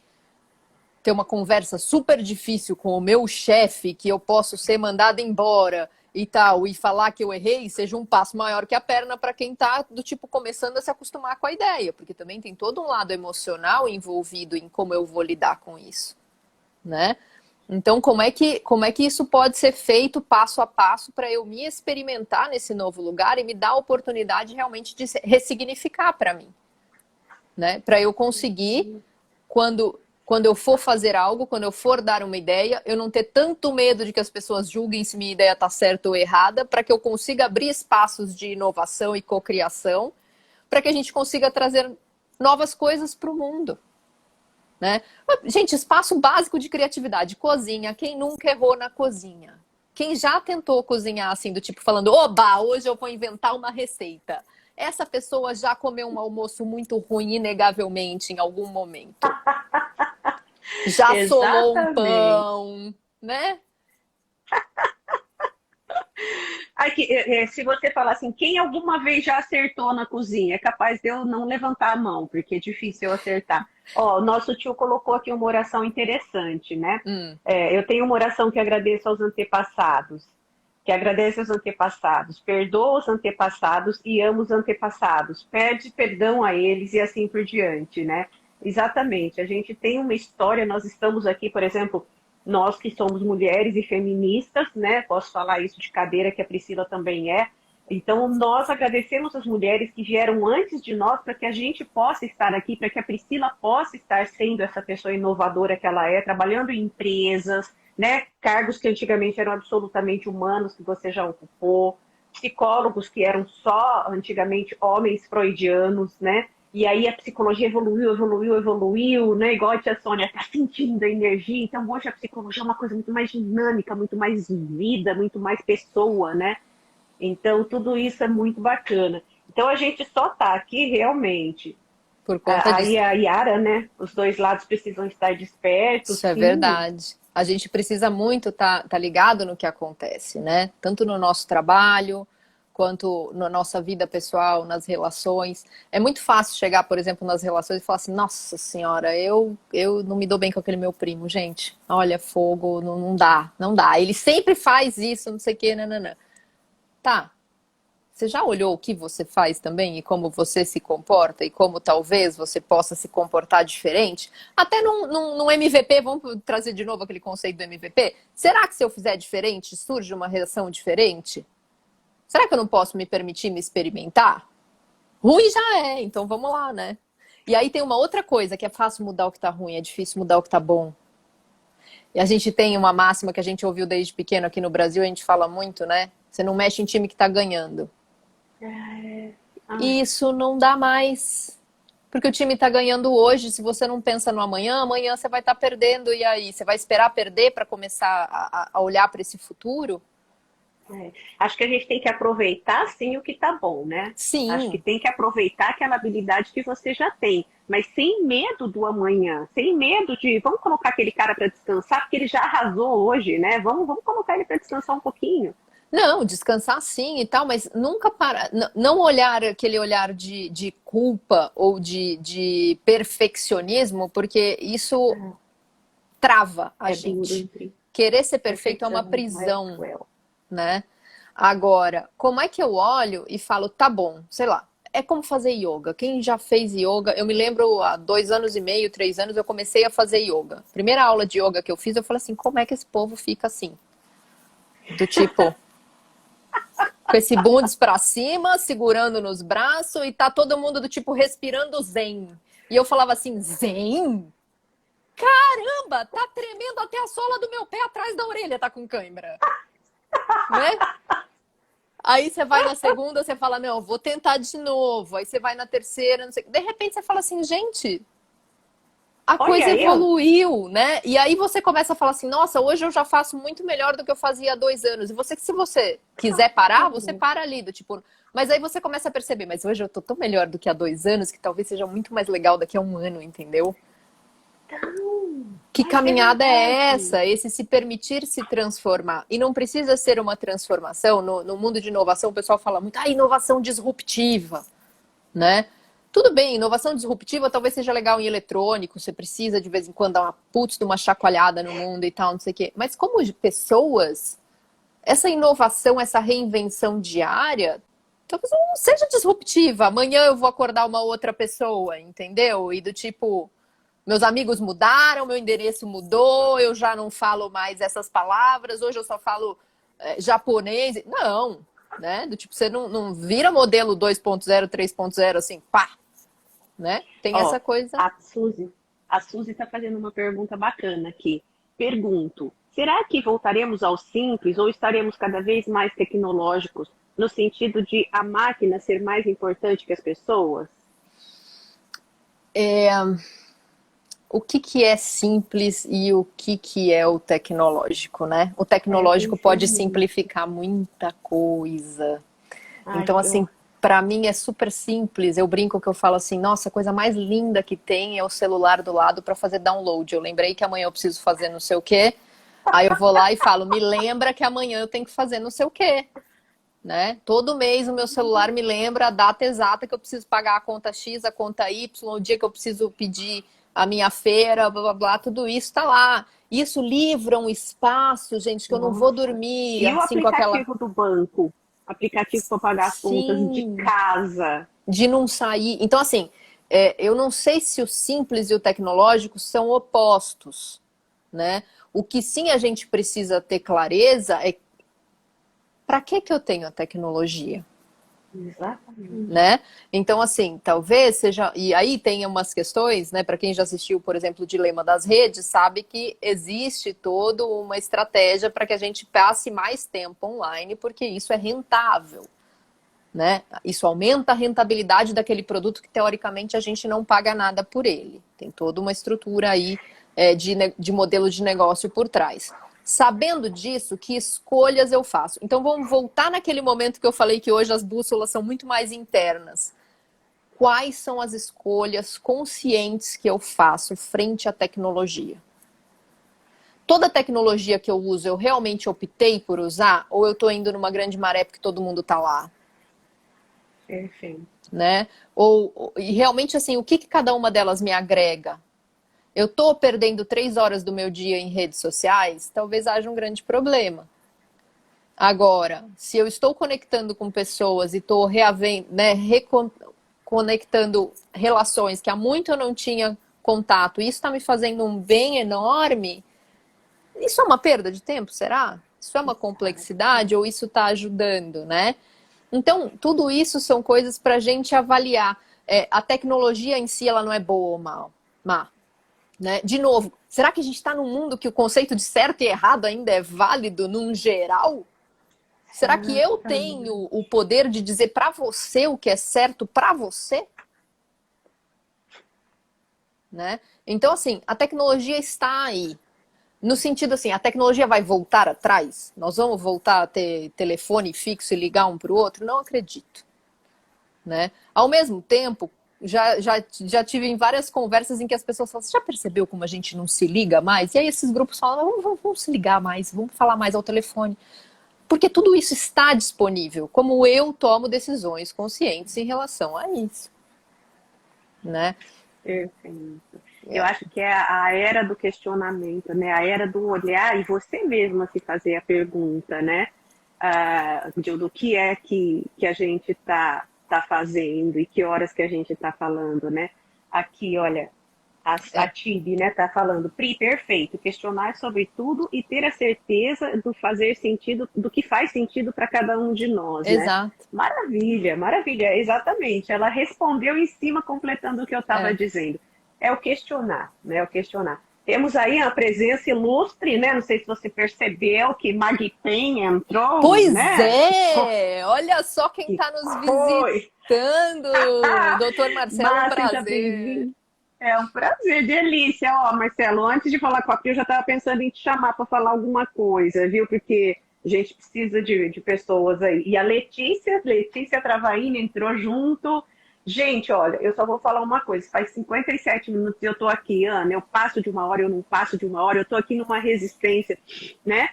ter uma conversa super difícil com o meu chefe, que eu posso ser mandada embora e tal, e falar que eu errei, seja um passo maior que a perna para quem tá do tipo começando a se acostumar com a ideia, porque também tem todo um lado emocional envolvido em como eu vou lidar com isso, né? Então, como é que isso pode ser feito passo a passo para eu me experimentar nesse novo lugar e me dar a oportunidade realmente de ressignificar para mim, né? Para eu conseguir, quando eu for fazer algo, quando eu for dar uma ideia, eu não ter tanto medo de que as pessoas julguem se minha ideia está certa ou errada, para que eu consiga abrir espaços de inovação e cocriação, para que a gente consiga trazer novas coisas para o mundo, né? Gente, espaço básico de criatividade, cozinha. Quem nunca errou na cozinha? Quem já tentou cozinhar assim, do tipo falando, oba, hoje eu vou inventar uma receita. Essa pessoa já comeu um almoço muito ruim, inegavelmente, em algum momento. Já solou um pão, né? Aqui, se você falar assim, quem alguma vez já acertou na cozinha, é capaz de eu não levantar a mão, porque é difícil eu acertar. Ó, o nosso tio colocou aqui uma oração interessante, né? Eu tenho uma oração que agradeço aos antepassados, que agradece aos antepassados, perdoa os antepassados e ama os antepassados, pede perdão a eles e assim por diante, né? Exatamente, a gente tem uma história, nós estamos aqui, por exemplo, nós que somos mulheres e feministas, né? Posso falar isso de cadeira, que a Priscila também é. Então, nós agradecemos as mulheres que vieram antes de nós para que a gente possa estar aqui, para que a Priscila possa estar sendo essa pessoa inovadora que ela é, trabalhando em empresas, né? Cargos que antigamente eram absolutamente humanos, que você já ocupou, psicólogos que eram só, antigamente, homens freudianos, né? E aí a psicologia evoluiu, evoluiu, evoluiu, né? Igual a tia Sônia tá sentindo a energia. Então hoje a psicologia é uma coisa muito mais dinâmica, muito mais vida, muito mais pessoa, né? Então tudo isso é muito bacana. Então a gente só tá aqui realmente. Por conta Aí disso. a Yara, né? Os dois lados precisam estar despertos, Isso é sim. verdade. A gente precisa muito tá ligado no que acontece, né? Tanto no nosso trabalho, quanto na nossa vida pessoal, nas relações. É muito fácil chegar, por exemplo, nas relações e falar assim, nossa senhora, eu não me dou bem com aquele meu primo, gente. Olha, fogo, não, não dá, não dá. Ele sempre faz isso, não sei o quê, nananã. Tá, você já olhou o que você faz também e como você se comporta e como talvez você possa se comportar diferente? Até num MVP, vamos trazer de novo aquele conceito do MVP? Será que se eu fizer diferente, surge uma reação diferente? Será que eu não posso me permitir me experimentar? Ruim já é, então vamos lá, né? E aí tem uma outra coisa, que é fácil mudar o que tá ruim, é difícil mudar o que tá bom. E a gente tem uma máxima que a gente ouviu desde pequeno aqui no Brasil, a gente fala muito, né? Você não mexe em time que tá ganhando. Ah, E isso não dá mais. Porque o time tá ganhando hoje, se você não pensa no amanhã, amanhã você vai estar perdendo. E aí, você vai esperar perder para começar a olhar para esse futuro? é. Acho que a gente tem que aproveitar sim o que tá bom, né? Acho que Sim. tem que aproveitar aquela habilidade que você já tem, mas sem medo do amanhã, sem medo de vamos colocar aquele cara para descansar, porque ele já arrasou hoje, né? Vamos colocar ele para descansar um pouquinho. Não, descansar sim e tal, mas nunca parar. Não olhar aquele olhar de culpa ou de perfeccionismo, porque isso trava a É duro, gente. entre Querer ser perfeito é uma perfeição, é prisão, cruel. né? Agora, como é que eu olho e falo, tá bom, sei lá, é como fazer yoga. Quem já fez yoga, eu me lembro há 2 anos e meio, 3 anos, eu comecei a fazer yoga. Primeira aula de yoga que eu fiz, eu falei assim, como é que esse povo fica assim? Do tipo, com esse bundes pra cima, segurando nos braços, e tá todo mundo do tipo respirando zen. E eu falava assim, zen? Caramba, tá tremendo até a sola do meu pé atrás da orelha, tá com cãibra. Né? Aí você vai na segunda, você fala, não, vou tentar de novo. Aí você vai na terceira, não sei. De repente você fala assim, gente, a coisa Olha eu. evoluiu, né? E aí você começa a falar assim, nossa, hoje eu já faço muito melhor do que eu fazia há 2 anos. E você, se você quiser parar, você para ali, do tipo. Mas aí você começa a perceber, mas hoje eu tô tão melhor do que há 2 anos que talvez seja muito mais legal daqui a um ano, entendeu? Que Mas é caminhada é verdade. essa? Esse se permitir se transformar. E não precisa ser uma transformação. No mundo de inovação, o pessoal fala muito, inovação disruptiva, né? Tudo bem, inovação disruptiva talvez seja legal em eletrônico, você precisa de vez em quando dar uma putz de uma chacoalhada no mundo e tal, não sei o quê. Mas como de pessoas, essa inovação, essa reinvenção diária, talvez não seja disruptiva. Amanhã eu vou acordar uma outra pessoa, entendeu? E do tipo, meus amigos mudaram, meu endereço mudou, eu já não falo mais essas palavras, hoje eu só falo japonês. Não, né? Do tipo, você não vira modelo 2.0, 3.0 assim, pá, né? Tem Ó, essa coisa. a Suzy está fazendo uma pergunta bacana aqui. Pergunto, será que voltaremos ao simples ou estaremos cada vez mais tecnológicos no sentido de a máquina ser mais importante que as pessoas? O que é simples e o que é o tecnológico, né? O É, eu tecnológico pensei pode nisso. simplificar muita coisa. Ai, Então, assim, para mim é super simples. Eu brinco que eu falo assim, nossa, a coisa mais linda que tem é o celular do lado para fazer download. Eu lembrei que amanhã eu preciso fazer não sei o quê. Aí eu vou lá e falo, me lembra que amanhã eu tenho que fazer não sei o quê, né? Todo mês o meu celular me lembra a data exata que eu preciso pagar a conta X, a conta Y, o dia que eu preciso pedir a minha feira, blá blá blá, tudo isso tá lá. Isso livra um espaço, gente, que eu não vou nossa. dormir E o assim com aquela. aplicativo do banco? Aplicativo para pagar as contas de Sim, casa. de não sair. Então, assim, eu não sei se o simples e o tecnológico são opostos, né? O que sim a gente precisa ter clareza é para que eu tenho a tecnologia? Exatamente. Né? Então, assim, talvez seja. E aí tem umas questões, né? Para quem já assistiu, por exemplo, o Dilema das Redes, sabe que existe toda uma estratégia para que a gente passe mais tempo online, porque isso é rentável. né? Isso aumenta a rentabilidade daquele produto que, teoricamente, a gente não paga nada por ele. Tem toda uma estrutura aí de modelo de negócio por trás. Sabendo disso, que escolhas eu faço? Então, vamos voltar naquele momento que eu falei que hoje as bússolas são muito mais internas. Quais são as escolhas conscientes que eu faço frente à tecnologia? Toda tecnologia que eu uso, eu realmente optei por usar? Ou eu estou indo numa grande maré porque todo mundo está lá? Perfeito. Né? E realmente, assim, o que cada uma delas me agrega? Eu estou perdendo 3 horas do meu dia em redes sociais? Talvez haja um grande problema. Agora, se eu estou conectando com pessoas e estou conectando relações que há muito eu não tinha contato, e isso está me fazendo um bem enorme, isso é uma perda de tempo, será? Isso é uma complexidade ou isso está ajudando, né? Então, tudo isso são coisas para a gente avaliar. A tecnologia em si, ela não é boa ou má, né? De novo, será que a gente está num mundo que o conceito de certo e errado ainda é válido num geral? Será que eu tenho o poder de dizer para você o que é certo para você? Né? Então, assim, a tecnologia está aí. No sentido assim, a tecnologia vai voltar atrás? Nós vamos voltar a ter telefone fixo e ligar um para o outro? Não acredito. Né? Ao mesmo tempo, já tive em várias conversas em que as pessoas falam, você já percebeu como a gente não se liga mais? E aí esses grupos falam, vamos se ligar mais, vamos falar mais ao telefone. Porque tudo isso está disponível, como eu tomo decisões conscientes em relação a isso. Né? Perfeito. Eu acho que é a era do questionamento, né? A era do olhar e você mesma se fazer a pergunta, né? Do que é que a gente tá fazendo e que horas que a gente está falando, né? Aqui, olha, a Tibi, né, tá falando, Pri, perfeito, questionar sobre tudo e ter a certeza do fazer sentido, do que faz sentido para cada um de nós, né? Exato. Maravilha, maravilha, exatamente. Ela respondeu em cima, completando o que eu estava dizendo. É o questionar, né? O questionar. Temos aí a presença ilustre, né? Não sei se você percebeu que Maggie Pen entrou. Pois né? Olha só quem está nos visitando. Doutor Marcelo, um prazer. É um prazer, delícia. Ó, Marcelo, antes de falar com a Pri, eu já estava pensando em te chamar para falar alguma coisa, viu? Porque a gente precisa de pessoas aí. E a Letícia Travaini entrou junto. Gente, olha, eu só vou falar uma coisa. Faz 57 minutos e eu tô aqui, Ana. Eu passo de uma hora, eu não passo de uma hora. Eu tô aqui numa resistência, né?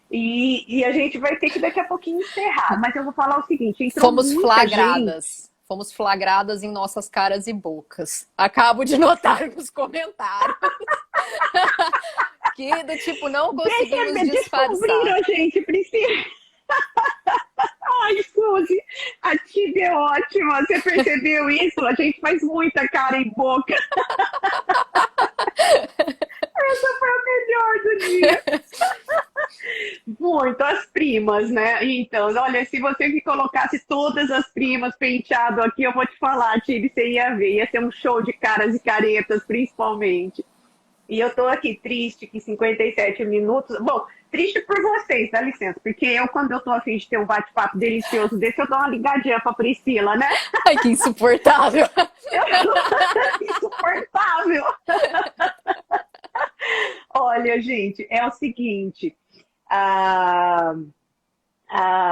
E a gente vai ter que daqui a pouquinho encerrar. Mas eu vou falar o seguinte. Fomos flagradas. Fomos flagradas em nossas caras e bocas. Acabo de notar nos comentários. Que do tipo, não conseguimos disfarçar. Descobriram, gente, Priscila. Ai, Suzy, a Tibi é ótima. Você percebeu isso? A gente faz muita cara e boca. Essa foi a melhor do dia. Muito, as primas, né? Então, olha, se você me colocasse todas as primas penteado aqui, eu vou te falar, Tibi, você ia ver. Ia ser um show de caras e caretas, principalmente. E eu tô aqui triste, que 57 minutos... Bom, triste por vocês, dá licença. Porque eu, quando eu tô a fim de ter um bate-papo delicioso desse, eu dou uma ligadinha pra Priscila, né? Ai, que insuportável. Insuportável. Olha, gente, é o seguinte...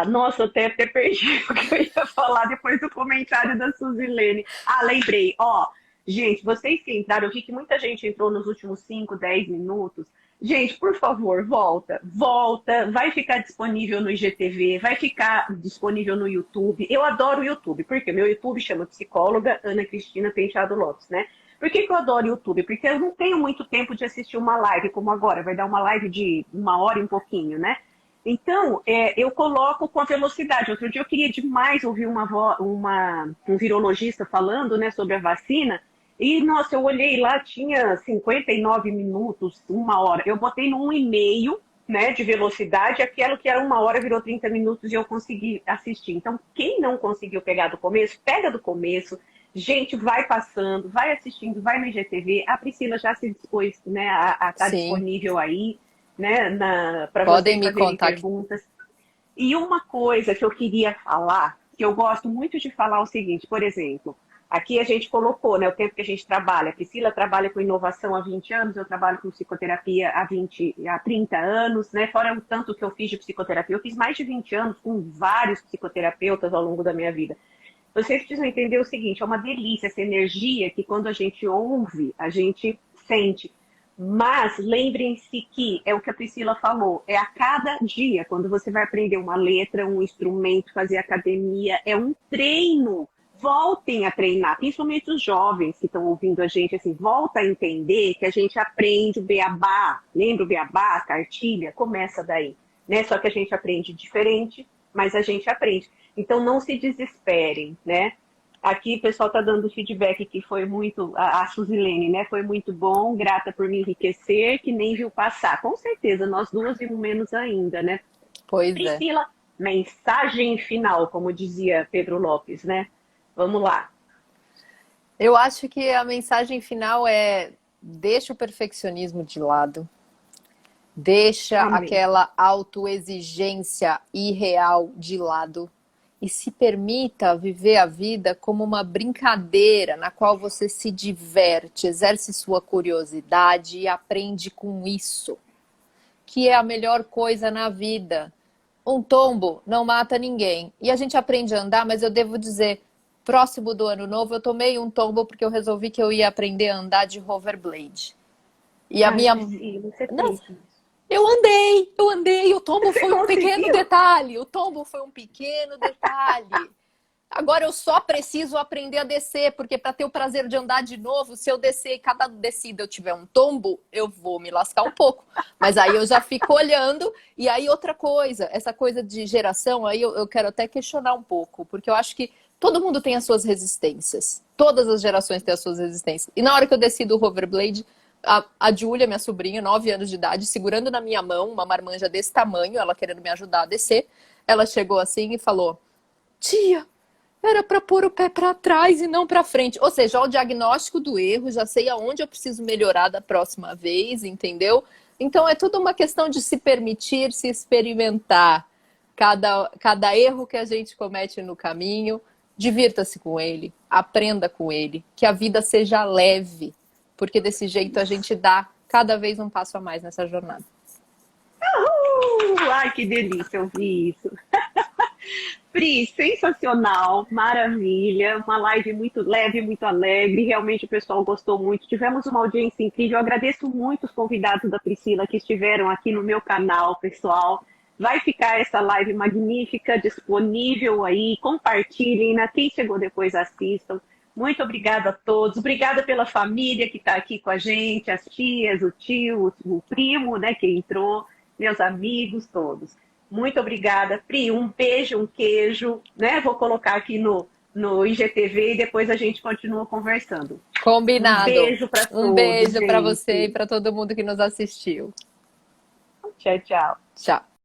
nossa, eu até perdi o que eu ia falar depois do comentário da Suzilene. Lembrei. Gente, vocês que entraram, eu vi que muita gente entrou nos últimos 5, 10 minutos. Gente, por favor, volta, vai ficar disponível no IGTV, vai ficar disponível no YouTube. Eu adoro o YouTube, porque meu YouTube chama Psicóloga Ana Cristina Penteado Lopes, né? Por que eu adoro o YouTube? Porque eu não tenho muito tempo de assistir uma live como agora, vai dar uma live de 1 hora e um pouquinho, né? Então, eu coloco com a velocidade. Outro dia eu queria demais ouvir um virologista falando, né, sobre a vacina. E, nossa, eu olhei lá, tinha 59 minutos, 1 hora. Eu botei no 1,5, né, de velocidade. Aquilo que era 1 hora virou 30 minutos e eu consegui assistir. Então, quem não conseguiu pegar do começo, pega do começo. Gente, vai passando, vai assistindo, vai no IGTV. A Priscila já se dispôs, né, a estar disponível aí, né, para vocês fazerem perguntas. E uma coisa que eu queria falar que eu gosto muito de falar o seguinte, por exemplo, aqui a gente colocou, né, o tempo que a gente trabalha. A Priscila trabalha com inovação há 20 anos, eu trabalho com psicoterapia há 30 anos, né? Fora o tanto que eu fiz de psicoterapia. Eu fiz mais de 20 anos com vários psicoterapeutas ao longo da minha vida. Vocês precisam entender o seguinte, é uma delícia essa energia que quando a gente ouve, a gente sente. Mas lembrem-se que é o que a Priscila falou, é a cada dia, quando você vai aprender uma letra, um instrumento, fazer academia, é um treino. Voltem a treinar, principalmente os jovens que estão ouvindo a gente, assim, volta a entender que a gente aprende o beabá. Lembra o beabá, a cartilha? Começa daí, né? Só que a gente aprende diferente, mas a gente aprende. Então não se desesperem, né? Aqui o pessoal está dando feedback que foi muito, a Suzilene, né? Foi muito bom, grata por me enriquecer, que nem viu passar. Com certeza, nós duas vimos menos ainda, né? Pois é. Priscila, mensagem final, como dizia Pedro Lopes, né? Vamos lá. Eu acho que a mensagem final é: deixa o perfeccionismo de lado, deixa Amém. aquela autoexigência irreal de lado e se permita viver a vida como uma brincadeira na qual você se diverte, exerce sua curiosidade e aprende com isso, que é a melhor coisa na vida. Um tombo não mata ninguém. E a gente aprende a andar, mas eu devo dizer, próximo do ano novo, eu tomei um tombo porque eu resolvi que eu ia aprender a andar de hoverblade. E a minha... Eu andei, o tombo foi um pequeno detalhe, Agora eu só preciso aprender a descer, porque para ter o prazer de andar de novo, se eu descer e cada descida eu tiver um tombo, eu vou me lascar um pouco. Mas aí eu já fico olhando, e aí outra coisa, essa coisa de geração, aí eu quero até questionar um pouco, porque eu acho que todo mundo tem as suas resistências, todas as gerações têm as suas resistências. E na hora que eu desci do hoverblade, a Júlia, minha sobrinha, 9 anos de idade, segurando na minha mão uma marmanja desse tamanho, ela querendo me ajudar a descer, ela chegou assim e falou: tia, era para pôr o pé para trás e não para frente. Ou seja, o diagnóstico do erro, já sei aonde eu preciso melhorar da próxima vez, entendeu? Então é tudo uma questão de se permitir, se experimentar. Cada erro que a gente comete no caminho, divirta-se com ele, aprenda com ele, que a vida seja leve. Porque desse jeito a gente dá cada vez um passo a mais nessa jornada. Ai, que delícia ouvir isso. Pri, sensacional, maravilha. Uma live muito leve, muito alegre. Realmente o pessoal gostou muito. Tivemos uma audiência incrível. Eu agradeço muito os convidados da Priscila que estiveram aqui no meu canal, pessoal. Vai ficar essa live magnífica, disponível aí. Compartilhem, né? Quem chegou depois assistam. Muito obrigada a todos. Obrigada pela família que está aqui com a gente, as tias, o tio, o primo, né, que entrou, meus amigos todos. Muito obrigada. Pri, um beijo, um queijo, né? Vou colocar aqui no IGTV e depois a gente continua conversando. Combinado. Um beijo para todos. Um beijo para você e para todo mundo que nos assistiu. Tchau, tchau. Tchau.